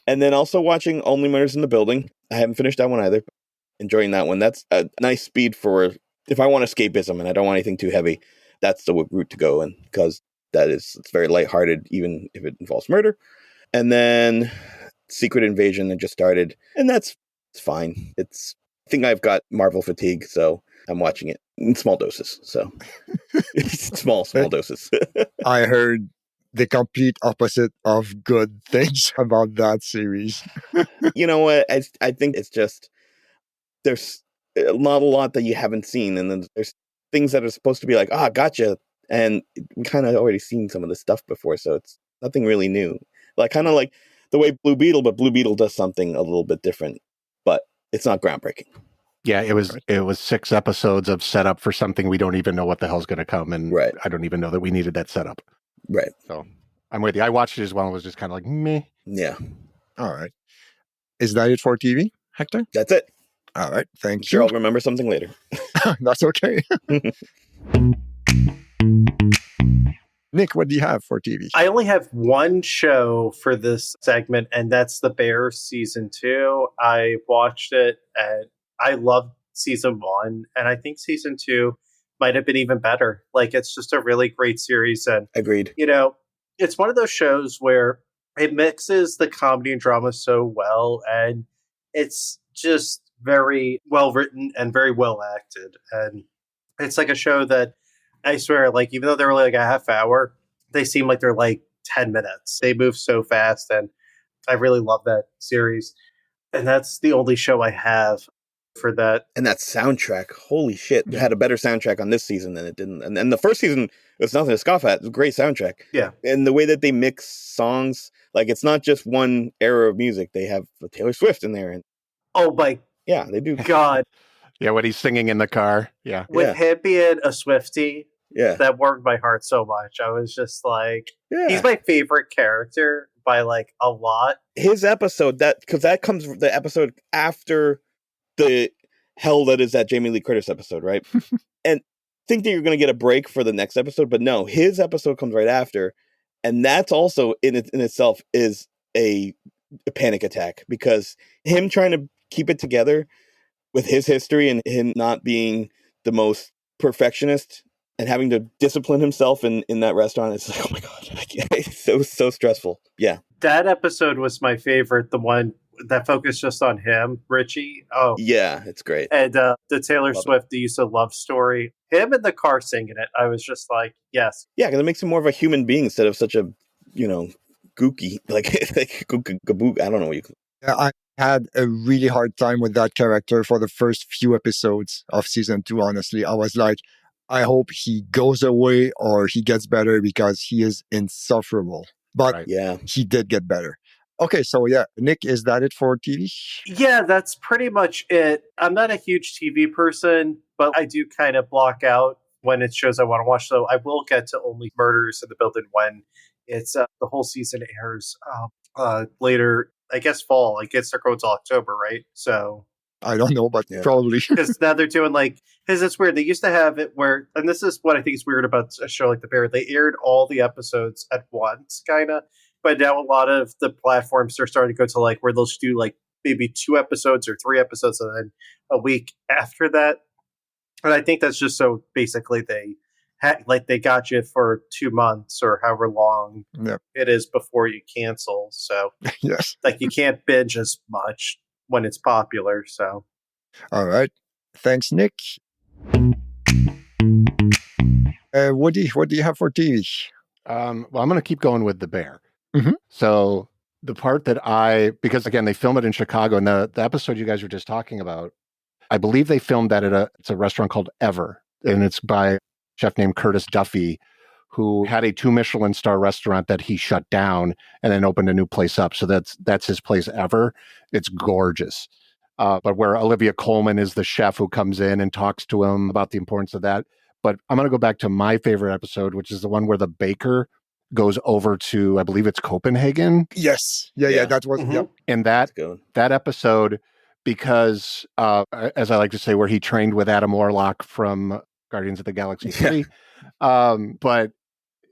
and then also watching Only Murders in the Building. I haven't finished that one either. But enjoying that one. That's a nice speed for if I want escapism and I don't want anything too heavy. That's the route to go in, because it's very lighthearted, even if it involves murder. And then Secret Invasion that just started, and it's fine. I think I've got Marvel fatigue, so I'm watching it in small doses. So small doses. I heard the complete opposite of good things about that series. You know what? I think it's just there's not a lot that you haven't seen, and then there's things that are supposed to be like, gotcha. And we kind of already seen some of this stuff before, so it's nothing really new. Like kind of like the way Blue Beetle, but Blue Beetle does something a little bit different, but it's not groundbreaking. Yeah, it was 6 episodes of setup for something we don't even know what the hell's going to come, and right. I don't even know that we needed that setup. Right. So I'm with you. I watched it as well and was just kind of like, meh. Yeah. All right. Is that it for TV, Hector? That's it. All right. Thank you. I'll remember something later. That's okay. Nick, what do you have for TV? I only have one show for this segment, and that's The Bear season 2. I watched it, and I loved season 1, and I think season 2 might have been even better. Like, it's just a really great series, and agreed. You know, it's one of those shows where it mixes the comedy and drama so well, and it's just very well written and very well acted. And it's like a show that I swear, like, even though they're like a half hour, they seem like they're like 10 minutes. They move so fast, and I really love that series. And that's the only show I have for that. And that soundtrack, holy shit, it had a better soundtrack on this season than it didn't. And the first season, it's nothing to scoff at. It's a great soundtrack. Yeah. And the way that they mix songs, like it's not just one era of music. They have Taylor Swift in there. And oh my yeah, they do. God. Yeah, when he's singing in the car. Yeah. With him being a Swiftie, yeah, that warmed my heart so much. I was just like, he's my favorite character by like a lot. His episode, because that comes the episode after the hell that is that Jamie Lee Curtis episode, right? And think that you're going to get a break for the next episode, but no, his episode comes right after, and that's also in itself is a a panic attack, because him trying to keep it together with his history and him not being the most perfectionist and having to discipline himself in that restaurant, it's like, oh my God, it was so stressful. Yeah. That episode was my favorite, the one that focused just on him, Richie. Oh, yeah, it's great. And the Taylor Love Swift, The Use of Love story, him in the car singing it, I was just like, yes. Yeah, because it makes him more of a human being instead of such a, gooky, like gabook. I don't know what you call it. Yeah, I had a really hard time with that character for the first few episodes of season 2, honestly. I was like, I hope he goes away or he gets better, because he is insufferable. But Yeah. he did get better. Okay, so yeah, Nick, is that it for TV? Yeah, that's pretty much it. I'm not a huge TV person, but I do kind of block out when it shows I want to watch. So I will get to Only Murders in the Building when it's the whole season airs later, I guess fall. I guess they're going to October, right? So I don't know, but probably. Because now they're doing because it's weird. They used to have it where, and this is what I think is weird about a show like The Bear, they aired all the episodes at once, kind of. But now a lot of the platforms are starting to go to where they'll just do maybe 2 episodes or 3 episodes and then a week after that. And I think that's just so basically they they got you for 2 months or however long it is before you cancel. So yes, you can't binge as much when it's popular. So all right, thanks, Nick. Woody, what do you have for TV? Well, I'm going to keep going with The Bear. Mm-hmm. So the part that because again, they film it in Chicago, and the episode you guys were just talking about, I believe they filmed that at it's a restaurant called Ever, and it's by a chef named Curtis Duffy, who had a 2 Michelin star restaurant that he shut down and then opened a new place up. So that's his place, Ever. It's gorgeous. But where Olivia Colman is the chef who comes in and talks to him about the importance of that. But I'm going to go back to my favorite episode, which is the one where the baker goes over to, I believe it's Copenhagen. Yes. Yeah. That was, Mm-hmm. And that episode, because as I like to say, where he trained with Adam Warlock from Guardians of the Galaxy 3. But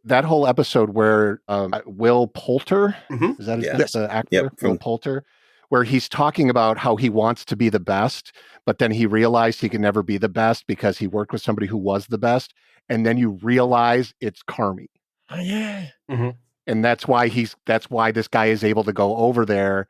that whole episode where Will Poulter, is that the actor? Will Poulter, where he's talking about how he wants to be the best, but then he realized he can never be the best because he worked with somebody who was the best. And then you realize it's Carmy. Oh, yeah. Mm-hmm. And that's why this guy is able to go over there,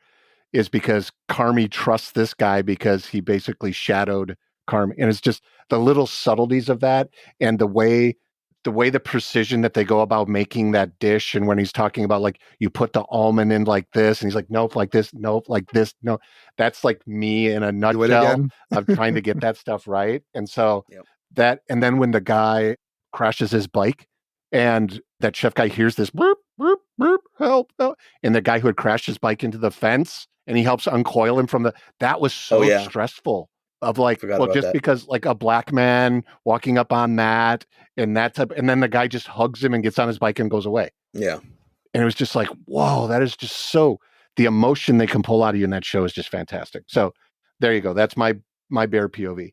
is because Carmy trusts this guy because he basically shadowed Carmy. And it's just the little subtleties of that, and the way the precision that they go about making that dish. And when he's talking about you put the almond in like this, and he's like, nope, like this, nope, like this, no, that's like me in a nutshell of trying to get that stuff right. And so and then when the guy crashes his bike, and that chef guy hears this boop, boop, boop, help, help, and the guy who had crashed his bike into the fence, and he helps uncoil him from that was so stressful. Of because a black man walking up on that and that type, and then the guy just hugs him and gets on his bike and goes away. Yeah. And it was just like, whoa, that is just so, the emotion they can pull out of you in that show is just fantastic. So there you go. That's my Bear POV.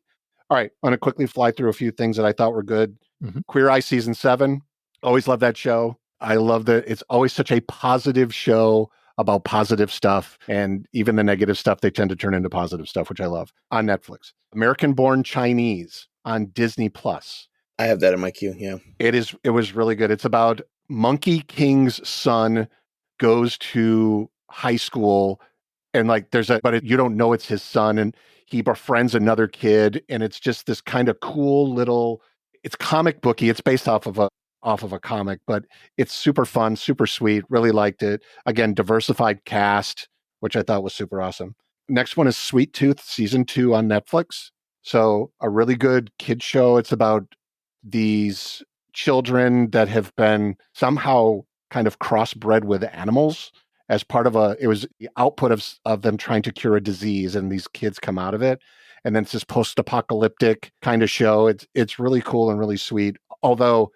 All right. I'm going to quickly fly through a few things that I thought were good. Mm-hmm. Queer Eye season 7. Always love that show. I love that it's always such a positive show about positive stuff, and even the negative stuff they tend to turn into positive stuff, which I love. On Netflix, American Born Chinese on Disney Plus. I have that in my queue. Yeah, it was really good. It's about Monkey King's son goes to high school, and you don't know it's his son, and he befriends another kid, and it's just this kind of cool little. It's comic booky. It's based off of a comic, but it's super fun, super sweet. Really liked it. Again, diversified cast, which I thought was super awesome. Next one is Sweet Tooth season 2 on Netflix. So a really good kid show. It's about these children that have been somehow kind of crossbred with animals as part of it was the output of them trying to cure a disease, and these kids come out of it. And then it's this post-apocalyptic kind of show. It's really cool and really sweet. Although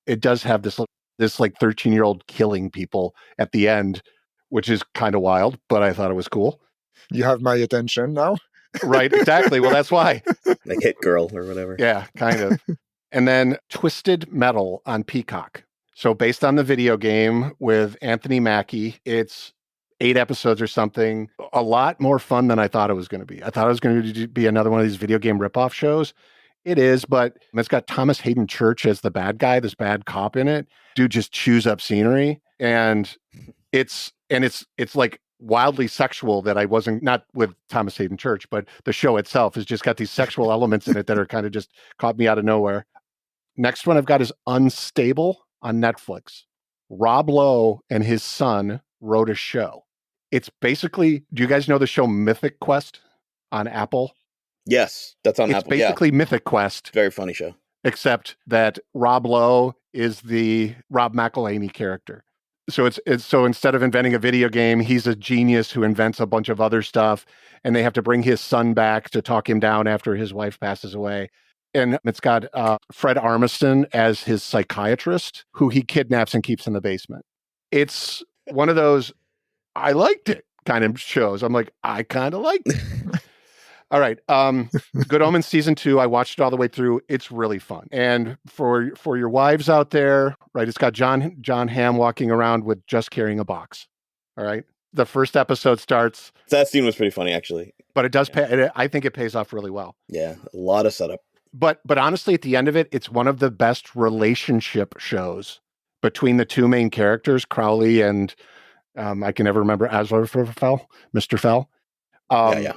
it does have this 13-year-old killing people at the end, which is kind of wild, but I thought it was cool. You have my attention now. Right, exactly. Well, that's why. Like Hit Girl or whatever. Yeah, kind of. And then Twisted Metal on Peacock. So based on the video game with Anthony Mackie, it's 8 episodes or something. A lot more fun than I thought it was going to be. I thought it was going to be another one of these video game ripoff shows. It is, but it's got Thomas Hayden Church as the bad guy, this bad cop in it. Dude just chews up scenery, and it's like wildly sexual that I wasn't, not with Thomas Hayden Church, but the show itself has just got these sexual elements in it that are kind of just caught me out of nowhere. Next one I've got is Unstable on Netflix. Rob Lowe and his son wrote a show. It's basically, do you guys know the show Mythic Quest on Apple? Yes, that's on It's Apple. basically Mythic Quest. Very funny show. Except that Rob Lowe is the Rob McElhenney character. So it's so instead of inventing a video game, he's a genius who invents a bunch of other stuff, and they have to bring his son back to talk him down after his wife passes away. And it's got Fred Armisen as his psychiatrist, who he kidnaps and keeps in the basement. It's one of those, I liked it kind of shows. I'm like, I kind of liked it. All right. Good Omens season 2. I watched it all the way through. It's really fun. And for your wives out there, right, it's got John Hamm walking around with just carrying a box. All right. The first episode starts. That scene was pretty funny, actually. But it does pay. I think it pays off really well. Yeah. A lot of setup. But honestly, at the end of it, it's one of the best relationship shows between the two main characters, Crowley and I can never remember Mr. Fell. Yeah.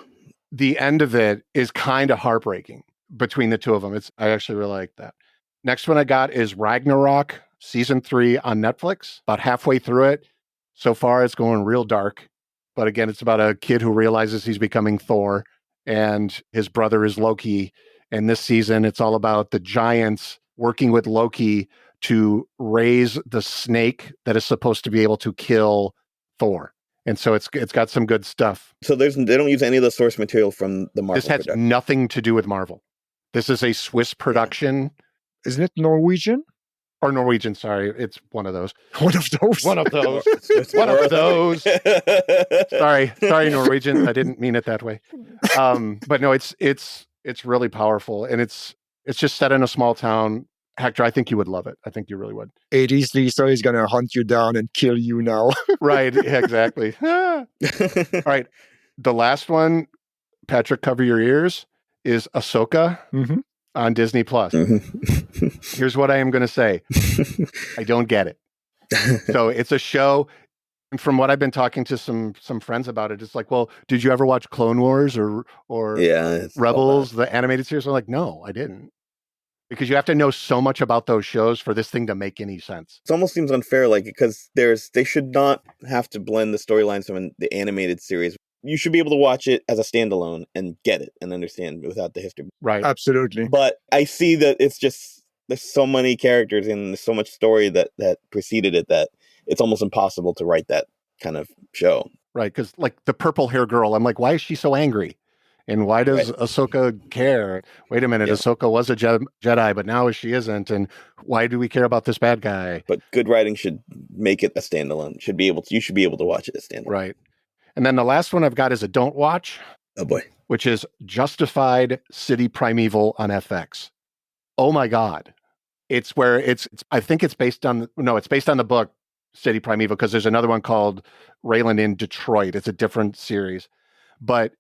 The end of it is kind of heartbreaking between the two of them. I actually really like that. Next one I got is Ragnarok season 3 on Netflix. About halfway through it. So far, it's going real dark. But again, it's about a kid who realizes he's becoming Thor, and his brother is Loki. And this season, it's all about the giants working with Loki to raise the snake that is supposed to be able to kill Thor. And so it's got some good stuff. So they don't use any of the source material from the Marvel. This has production. nothing to do with Marvel. This is a Swiss production. Isn't it Norwegian? Or Norwegian, sorry. It's one of those. One of those. One of those. It's One more of those. Sorry, Norwegian. I didn't mean it that way. But no, it's really powerful, and it's just set in a small town. Hector, I think you would love it. I think you really would. 80s Lisa is going to hunt you down and kill you now. Right, exactly. All right. The last one, Patrick, cover your ears, is Ahsoka on Disney Plus. Here's what I am going to say. I don't get it. So it's a show. And from what I've been talking to some friends about it, it's like, well, did you ever watch Clone Wars or Rebels, the animated series? I'm like, no, I didn't. Because you have to know so much about those shows for this thing to make any sense. It almost seems unfair, because they should not have to blend the storylines from the animated series. You should be able to watch it as a standalone and get it and understand without the history. Right. Absolutely. But I see that it's just, there's so many characters and there's so much story that preceded it that it's almost impossible to write that kind of show. Right, because like the purple hair girl, I'm like, why is she so angry? And why does Ahsoka care? Wait a minute, Ahsoka was a Jedi, but now she isn't. And why do we care about this bad guy? But good writing should make it a standalone. You should be able to watch it as standalone. Right. And then the last one I've got is a don't watch. Oh boy. Which is Justified City Primeval on FX. Oh my God. It's where I think it's based on the book City Primeval, because there's another one called Raylan in Detroit. It's a different series. But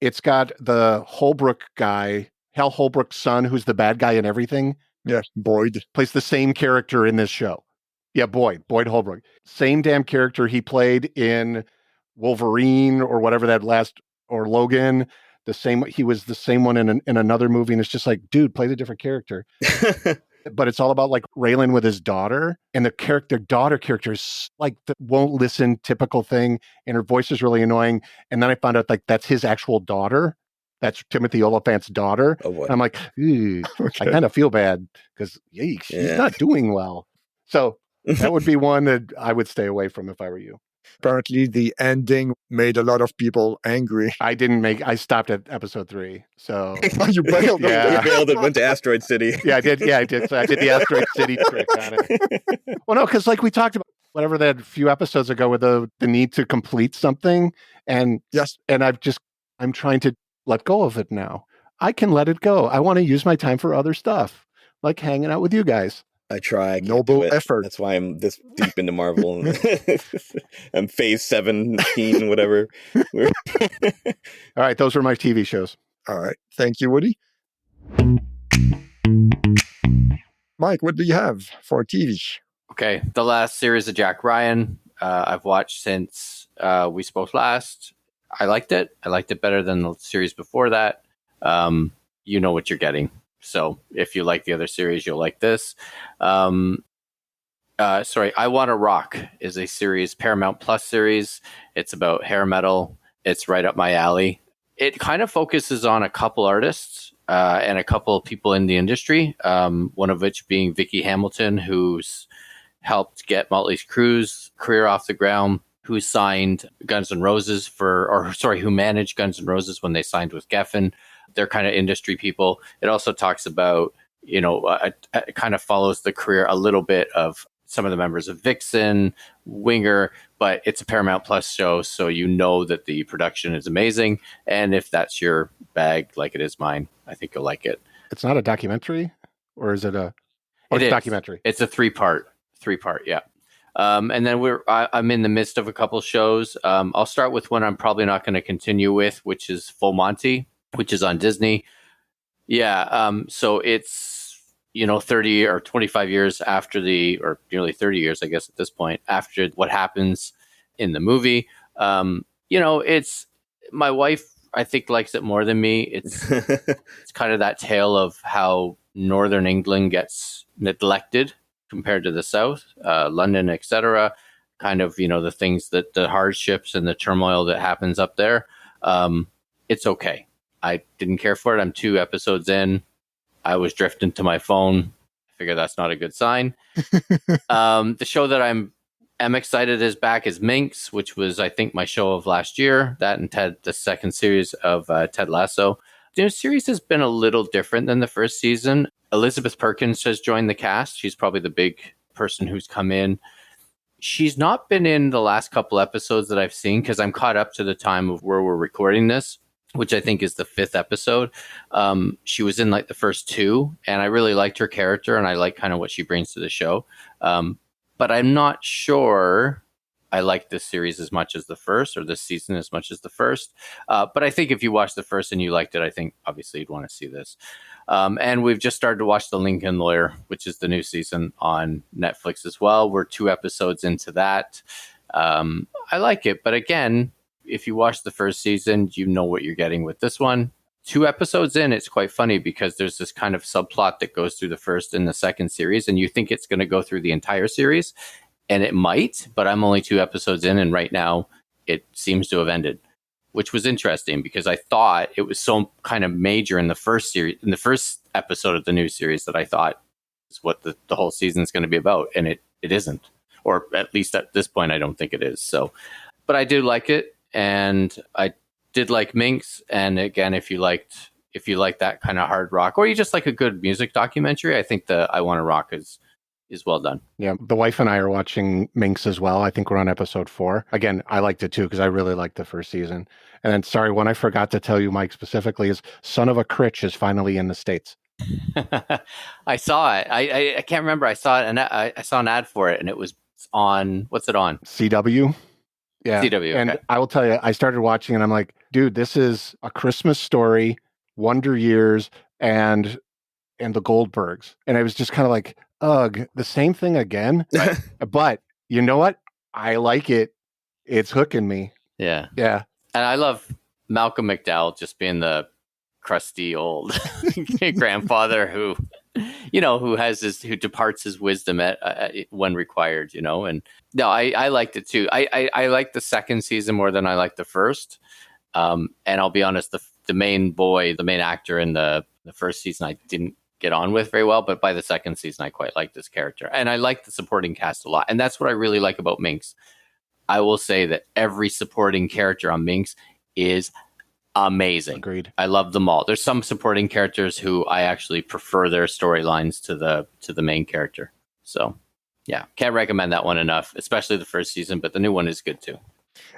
it's got the Holbrook guy, Hal Holbrook's son, who's the bad guy in everything. Yeah, Boyd. Plays the same character in this show. Yeah, Boyd Holbrook. Same damn character he played in Wolverine or whatever or Logan. He was the same one in another movie. And it's just like, dude, play the different character. But it's all about like Raylan with his daughter, and the daughter character is like won't listen, typical thing, and her voice is really annoying. And then I found out like that's his actual daughter. That's Timothy Oliphant's daughter. Oh boy. And I'm like, I kind of feel bad because she's not doing well. So that would be one that I would stay away from if I were you. Apparently, the ending made a lot of people angry. I stopped at episode 3. So You bailed. You bailed and went to Asteroid City. Yeah, I did. So I did the Asteroid City trick on it. Well, no, because like we talked about whatever that few episodes ago with the need to complete something, and yes, and I'm trying to let go of it now. I can let it go. I want to use my time for other stuff, like hanging out with you guys. I try. I can't Noble do it. effort. That's why I'm this deep into Marvel. I'm phase 17, whatever. All right, those were my TV shows. All right. Thank you, Woody. Mike, what do you have for TV? Okay, the last series of Jack Ryan I've watched since we spoke last. I liked it. I liked it better than the series before that. You know what you're getting. So if you like the other series, you'll like this. I Want to Rock is a series, Paramount Plus series. It's about hair metal. It's right up my alley. It kind of focuses on a couple artists and a couple of people in the industry, one of which being Vicky Hamilton, who's helped get Motley Crue's career off the ground, who signed Guns N' Roses who managed Guns N' Roses when they signed with Geffen. They're kind of industry people. It also talks about, it kind of follows the career a little bit of some of the members of Vixen, Winger, but it's a Paramount Plus show, so you know that the production is amazing. And if that's your bag, like it is mine, I think you'll like it. It's not a documentary, or is it a? It's documentary. It's a three-part, yeah. And then I'm in the midst of a couple shows. I'll start with one I'm probably not going to continue with, which is Full Monty, which is on Disney. Yeah. So it's, 30 or 25 years after or nearly 30 years, I guess, at this point, after what happens in the movie. It's my wife, I think, likes it more than me. It's kind of that tale of how Northern England gets neglected compared to the South, London, etc. Kind of, the things the hardships and the turmoil that happens up there. It's okay. I didn't care for it. I'm 2 episodes in. I was drifting to my phone. I figure that's not a good sign. The show that I'm excited is back is Minx, which was, I think, my show of last year. That and the second series of Ted Lasso. The series has been a little different than the first season. Elizabeth Perkins has joined the cast. She's probably the big person who's come in. She's not been in the last couple episodes that I've seen because I'm caught up to the time of where we're recording this, which I think is the 5th episode. She was in like the first 2, and I really liked her character, and I like kind of what she brings to the show. But I'm not sure I like this series as much as the first, or this season as much as the first. But I think if you watched the first and you liked it, I think obviously you'd want to see this. And we've just started to watch The Lincoln Lawyer, which is the new season on Netflix as well. We're 2 episodes into that. I like it, but again, if you watch the first season, you know what you're getting with this one. 2 episodes in, it's quite funny because there's this kind of subplot that goes through the first and the second series, and you think it's going to go through the entire series, and it might, but I'm only 2 episodes in, and right now it seems to have ended, which was interesting because I thought it was so kind of major in the first episode of the new series that I thought is what the whole season is going to be about, and it isn't, or at least at this point, I don't think it is. So, but I do like it. And I did like Minx. And again, if you like that kind of hard rock, or you just like a good music documentary, I think the I Want to Rock is well done. Yeah, the wife and I are watching Minx as well. I think we're on episode 4. Again, I liked it too because I really liked the first season. And then, sorry, one I forgot to tell you, Mike, specifically is Son of a Critch is finally in the States. I saw it. I can't remember. I saw it, and I saw an ad for it, and it was on. What's it on? CW. Yeah. CW, and okay. I will tell you, I started watching and I'm like, dude, this is A Christmas Story, Wonder Years, and the Goldbergs. And I was just kind of like, ugh, the same thing again. But you know what? I like it. It's hooking me. Yeah. Yeah. And I love Malcolm McDowell just being the crusty old grandfather who departs his wisdom when required, and no, I liked it too. I liked the second season more than I liked the first. And I'll be honest, the main actor in the first season, I didn't get on with very well, but by the second season, I quite liked this character, and I like the supporting cast a lot. And that's what I really like about Minx. I will say that every supporting character on Minx is amazing. Agreed. I love them all. There's some supporting characters who I actually prefer their storylines to the main character. So, yeah, can't recommend that one enough, especially the first season, but the new one is good too.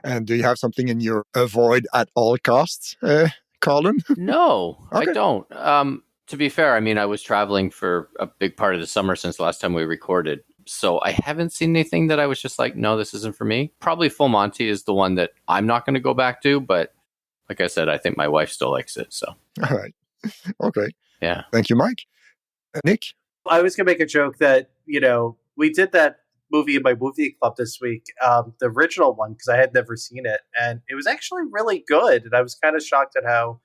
And do you have something in your avoid at all costs, Colin? No, Okay. I don't. To be fair, I mean, I was traveling for a big part of the summer since the last time we recorded. So I haven't seen anything that I was just like, no, this isn't for me. Probably Full Monty is the one that I'm not going to go back to. But like I said, I think my wife still likes it. So. All right. Okay. Yeah. Thank you, Mike. Nick? I was going to make a joke that, we did that movie in my movie club this week, the original one, because I had never seen it. And it was actually really good. And I was kind of shocked at how,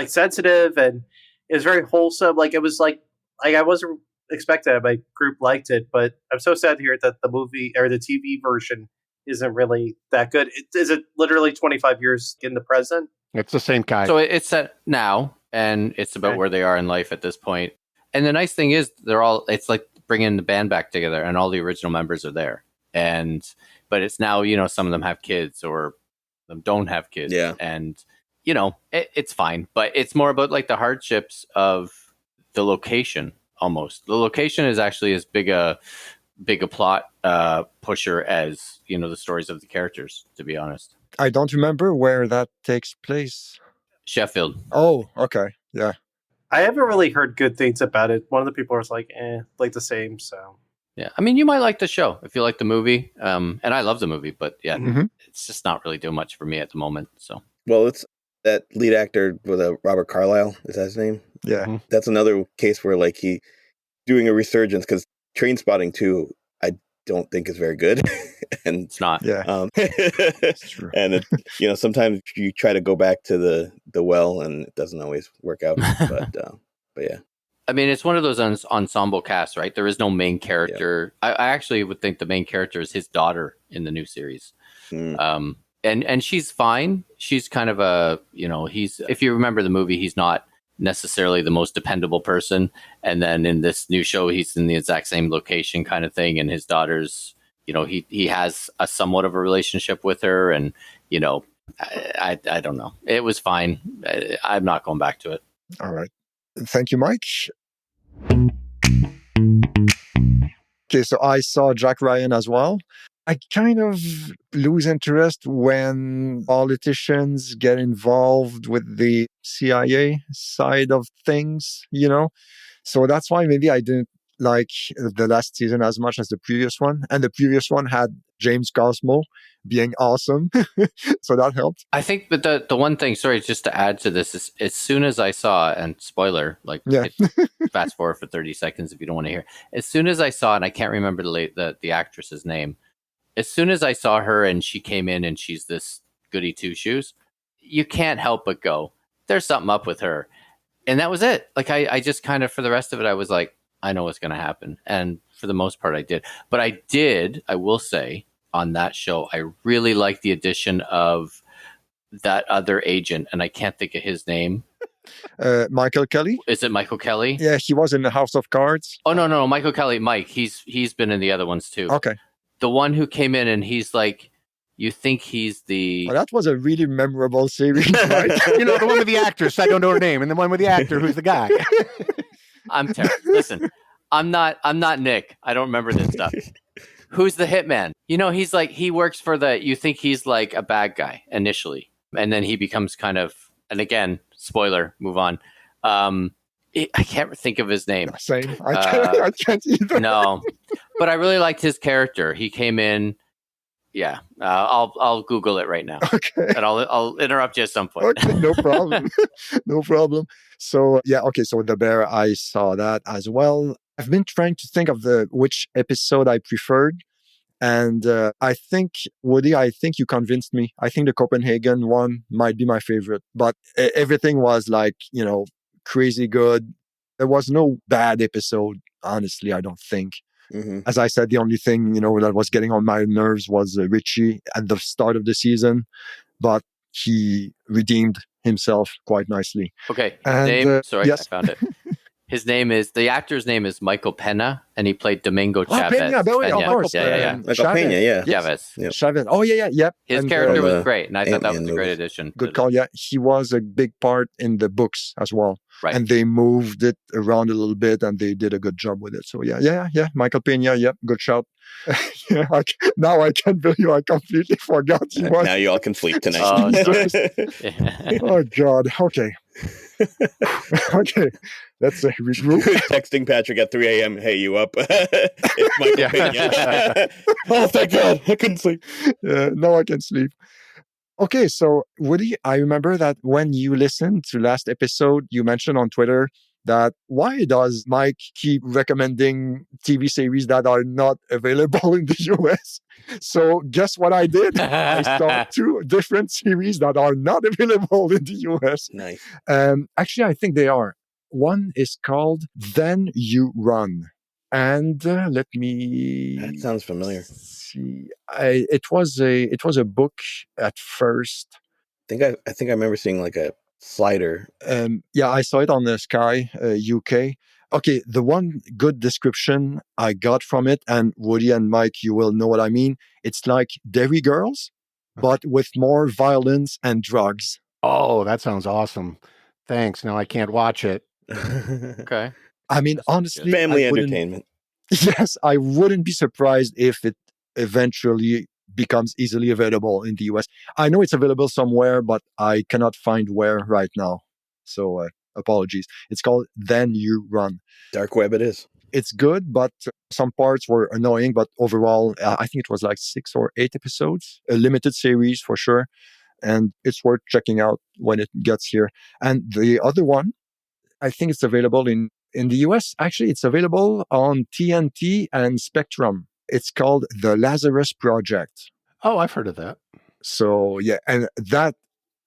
sensitive, and it was very wholesome. It was like I wasn't expecting it. My group liked it, but I'm so sad to hear that the movie or the TV version isn't really that good. Is it literally 25 years in the present? It's the same guy. So it's set now, and it's about where they are in life at this point. And the nice thing is, it's like bringing the band back together, and all the original members are there. But it's now, some of them have kids or them don't have kids. Yeah. And, it's fine. But it's more about the hardships of the location almost. The location is actually as big a plot pusher as, the stories of the characters, to be honest. I don't remember where that takes place. Sheffield. Oh, okay. Yeah. I haven't really heard good things about it. One of the people was like the same. So yeah, I mean, you might like the show if you like the movie, and I love the movie, but yeah, it's just not really doing much for me at the moment. So well, it's that lead actor with Robert Carlyle. Is that his name? Yeah, that's another case where he doing a resurgence, because Train Spotting 2, I don't think is very good, and it's not. Yeah, it's true. And sometimes you try to go back to the well, and it doesn't always work out. But yeah. I mean, it's one of those ensemble casts, right? There is no main character. Yeah. I actually would think the main character is his daughter in the new series. And she's fine. She's kind of if you remember the movie, he's not necessarily the most dependable person. And then in this new show, he's in the exact same location kind of thing. And his daughter's, he has a somewhat of a relationship with her. And, I don't know. It was fine. I'm not going back to it. All right. Thank you, Mike. Okay, so I saw Jack Ryan as well. I kind of lose interest when politicians get involved with the CIA side of things, So that's why maybe I didn't like the last season as much as the previous one. And the previous one had James Cosmo being awesome. So that helped. I think that the one thing, sorry, just to add to this, is as soon as I saw, and spoiler, fast forward for 30 seconds if you don't want to hear. As soon as I saw, and I can't remember the actress's name, as soon as I saw her and she came in and she's this goody two-shoes, you can't help but go, there's something up with her. And that was it. I just kind of, for the rest of it, I was like, I know what's going to happen. And for the most part, I did. But I will say, on that show, I really liked the addition of that other agent, and I can't think of his name. Michael Kelly? Is it Michael Kelly? Yeah, he was in the House of Cards. Oh, no, Michael Kelly. Mike, he's been in the other ones too. Okay. The one who came in and he's like, you think he's the... Well, that was a really memorable series, right? The one with the actress, I don't know her name, and the one with the actor who's the guy. I'm terrible. Listen, I'm not Nick. I don't remember this stuff. Who's the hitman? He's he works for you think he's like a bad guy initially. And then he becomes kind of, and again, spoiler, move on. I can't think of his name. Same. I can't either. No, but I really liked his character. He came in. Yeah, I'll Google it right now. Okay. And I'll interrupt you at some point. Okay, no problem. No problem. So yeah, okay. So The Bear, I saw that as well. I've been trying to think of which episode I preferred. And I think, Woody, you convinced me. I think the Copenhagen one might be my favorite. But everything was crazy good. There was no bad episode, honestly, I don't think. Mm-hmm. As I said, the only thing, that was getting on my nerves was Richie at the start of the season. But he redeemed himself quite nicely. Okay. And, sorry, yes. I found it. The actor's name is Michael Pena, and he played Domingo Chavez. Pena, of course. Michael Pena, yeah. Chavez. Yep. Chavez. Oh, yeah. His character was great, and I thought that was a great addition. Good call, yeah. He was a big part in the books as well. Right. And they moved it around a little bit, and they did a good job with it. So yeah. Michael Pena, good shout. Now I can't believe I completely forgot he was. Now you all can sleep tonight. Oh, sorry. Oh God. Okay. Okay. Let's regroup. Texting Patrick at 3 a.m. Hey, you up? It's Michael Pena. Oh, thank God. I couldn't sleep. Now I can sleep. Okay, so Woody, I remember that when you listened to last episode, you mentioned on Twitter that why does Mike keep recommending TV series that are not available in the US? So guess what I did? I saw 2 different series that are not available in the US. Nice. Actually, I think they are. One is called Then You Run. And let me... That sounds familiar. See. It was a book at first. I think I remember seeing like a slider. Yeah, I saw it on the Sky UK. Okay, the one good description I got from it, and Woody and Mike, you will know what I mean. It's like Dairy Girls, but with more violence and drugs. Oh, that sounds awesome. Thanks. Now I can't watch it. Okay. I mean, honestly, Family entertainment. Yes, I wouldn't be surprised if it eventually becomes easily available in the US. I know it's available somewhere, but I cannot find where right now. So apologies. It's called Then You Run. Dark web it is. It's good, but some parts were annoying. But overall, I think it was like 6 or 8 episodes, a limited series for sure. And it's worth checking out when it gets here. And the other one, I think it's available in the US. Actually, it's available on TNT and Spectrum. It's called The Lazarus Project. Oh, I've heard of that. So, yeah, and that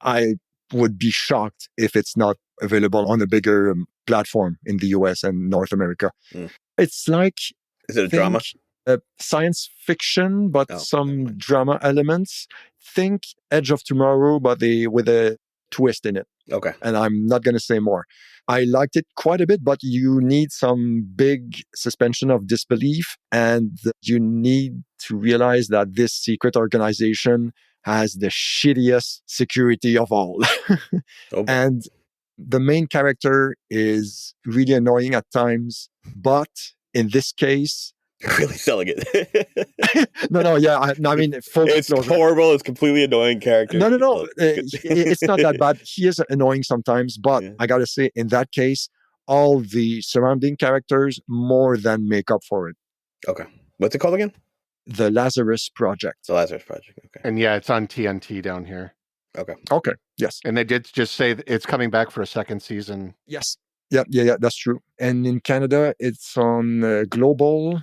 I would be shocked if it's not available on a bigger platform in the US and North America. It's like... Is it a drama? Science fiction, but some drama elements. Think Edge of Tomorrow, but with a twist in it. Okay. And I'm not going to say more. I liked it quite a bit, but you need some big suspension of disbelief, and you need to realize that this secret organization has the shittiest security of all. And the main character is really annoying at times, but in this case... Really selling it. No, yeah. I mean, full it's disclosure. horrible. It's completely annoying character. No. It's not that bad. He is annoying sometimes, but I gotta say, in that case, all the surrounding characters more than make up for it. Okay. What's it called again? The Lazarus Project. The Lazarus Project. Okay. And yeah, it's on TNT down here. Okay. Yes. And they did just say that it's coming back for a second season. Yes. Yeah, that's true. And in Canada, it's on Global.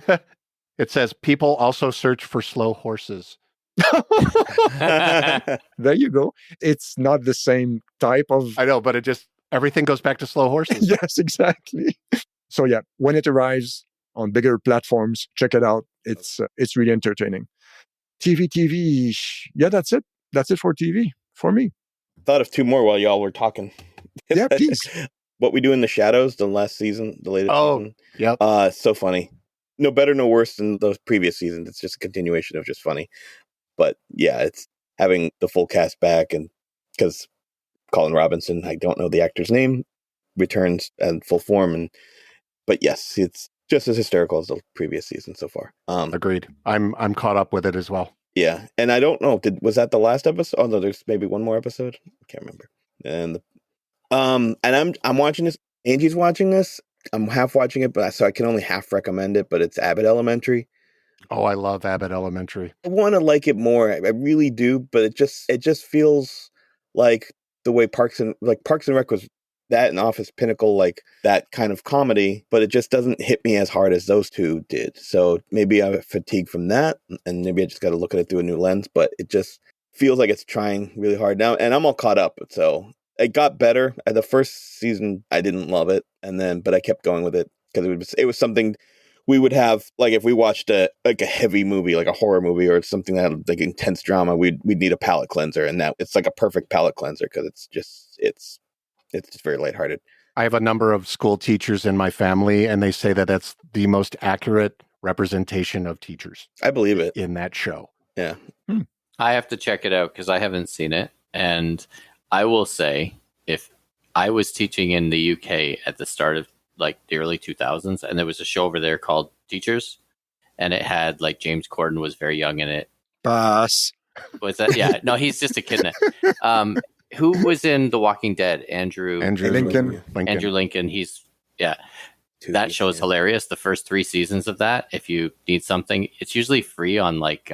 It says people also search for slow horses. There you go. It's not the same type of... I know, but everything goes back to slow horses. Yes, exactly. So yeah, when it arrives on bigger platforms, check it out. It's really entertaining. TV. Yeah, that's it. That's it for TV for me. Thought of 2 more while y'all were talking. Yeah, please. What We Do in the Shadows, the last season, the latest season. Yep. So funny. No better, no worse than those previous seasons. It's just a continuation of just funny. But yeah, it's having the full cast back, and because Colin Robinson, I don't know the actor's name, returns in full form. But yes, it's just as hysterical as the previous season so far. Agreed. I'm caught up with it as well. Yeah, and I don't know. Was that the last episode? Oh no, there's maybe one more episode. I can't remember. And I'm watching this. Angie's watching this. I'm half watching it, so I can only half recommend it. But it's Abbott Elementary. Oh, I love Abbott Elementary. I want to like it more. I really do, but it just feels like the way Parks and Rec was that, and Office Pinnacle, like that kind of comedy. But it just doesn't hit me as hard as those two did. So maybe I'm fatigued from that, and maybe I just got to look at it through a new lens. But it just feels like it's trying really hard now, and I'm all caught up. So it got better. The first season, I didn't love it, but I kept going with it because it was something we would have, like if we watched a heavy movie, like a horror movie or something that had like intense drama, we'd need a palate cleanser, and that it's like a perfect palate cleanser because it's just very lighthearted. I have a number of school teachers in my family, and they say that that's the most accurate representation of teachers. I believe it in that show. Yeah, I have to check it out because I haven't seen it, and I will say, if I was teaching in the UK at the start of like the early 2000s, and there was a show over there called Teachers, and it had like James Corden was very young in it. Pass. Was that? Yeah, no, he's just a kid in it. Who was in The Walking Dead? Andrew Lincoln. Andrew Lincoln. That show is hilarious. The first 3 seasons of that, if you need something, it's usually free on like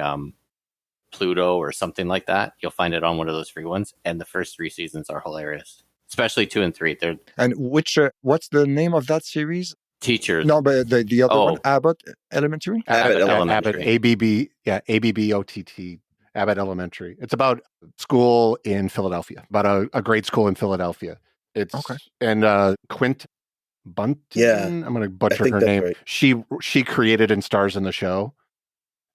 Pluto or something like that. You'll find it on one of those free ones, and the first 3 seasons are hilarious, especially 2 and 3. They're And what's the name of that series? Teachers. No, but the other one, Abbott Elementary. Abbott Elementary. ABBOTT. Abbott Elementary. It's about school in Philadelphia, about a grade school in Philadelphia. It's okay. And Quint Bunton. Yeah, I'm going to butcher her name. Right. She created and stars in the show,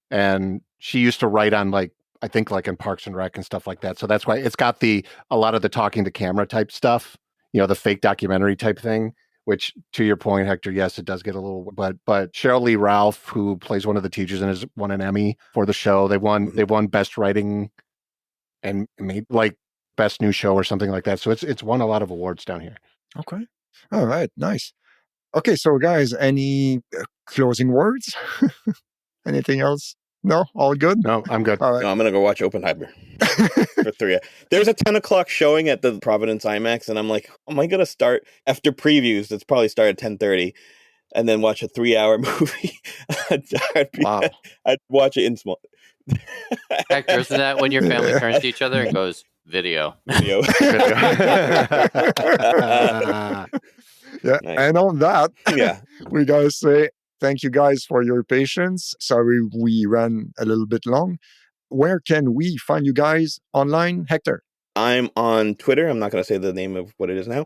and she used to write on I think in Parks and Rec and stuff like that. So that's why it's got a lot of the talking to camera type stuff, the fake documentary type thing. Which, to your point, Hector, yes, it does get a little. But Cheryl Lee Ralph, who plays one of the teachers and has won an Emmy for the show, they won Best Writing and made Best New Show or something like that. So it's won a lot of awards down here. Okay, all right, nice. Okay, so guys, any closing words? Anything else? No, all good. No, I'm good. All right. No, I'm gonna go watch Oppenheimer for 3. There's a 10:00 showing at the Providence IMAX, and I'm like, am I gonna start after previews? It's probably start at 10:30, and then watch a 3-hour movie. I'd watch it in small. Hector, isn't that when your family turns to each other and goes, video? Video. Yeah, nice. And on that, we gotta say thank you guys for your patience. Sorry we ran a little bit long. Where can we find you guys online, Hector? I'm on Twitter. I'm not going to say the name of what it is now.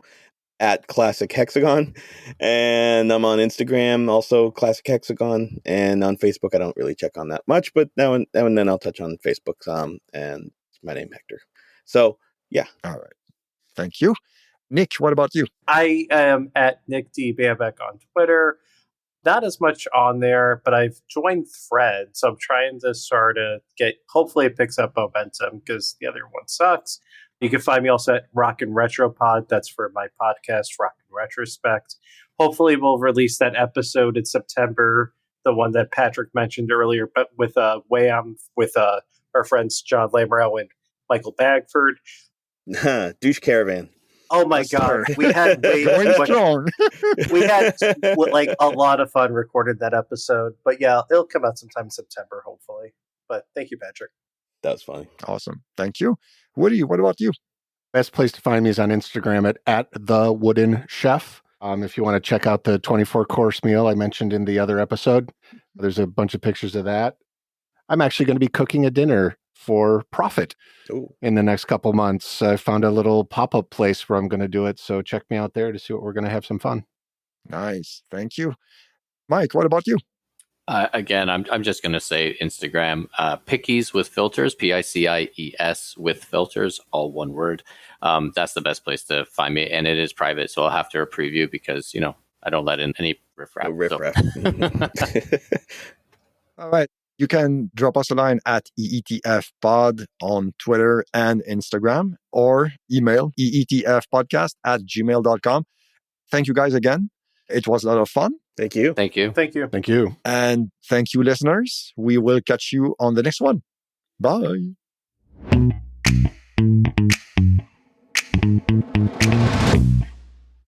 At Classic Hexagon. And I'm on Instagram, also Classic Hexagon. And on Facebook, I don't really check on that much. But now and then I'll touch on Facebook. And it's my name, Hector. So, yeah. All right. Thank you. Nick, what about you? I am at Nick D. Bambeck on Twitter. Not as much on there, but I've joined Thread, so I'm trying to start to get, hopefully it picks up momentum because the other one sucks. You can find me also at Rock and Retro Pod. That's for my podcast, Rock and Retrospect. Hopefully we'll release that episode in September, the one that Patrick mentioned earlier, but with Wham, with our friends John Lamorel and Michael Bagford. Douche Caravan. Oh my God, we had way too much. We had a lot of fun recording that episode. But yeah, it'll come out sometime in September, hopefully. But thank you, Patrick. That was funny. Awesome. Thank you. Woody, what about you? Best place to find me is on Instagram at The Wooden Chef. If you want to check out the 24-course meal I mentioned in the other episode, there's a bunch of pictures of that. I'm actually going to be cooking a dinner for profit in the next couple months. I found a little pop-up place where I'm going to do it. So check me out there to see what we're going to have some fun. Nice. Thank you. Mike, what about you? Again, I'm just going to say Instagram, Pickies with Filters, PICIES with filters, all one word. That's the best place to find me. And it is private, so I'll have to preview because, I don't let in any riffraff. All right. You can drop us a line at EETFpod on Twitter and Instagram, or email eetfpodcast@gmail.com. Thank you guys again. It was a lot of fun. Thank you. Thank you. Thank you. Thank you. And thank you, listeners. We will catch you on the next one. Bye.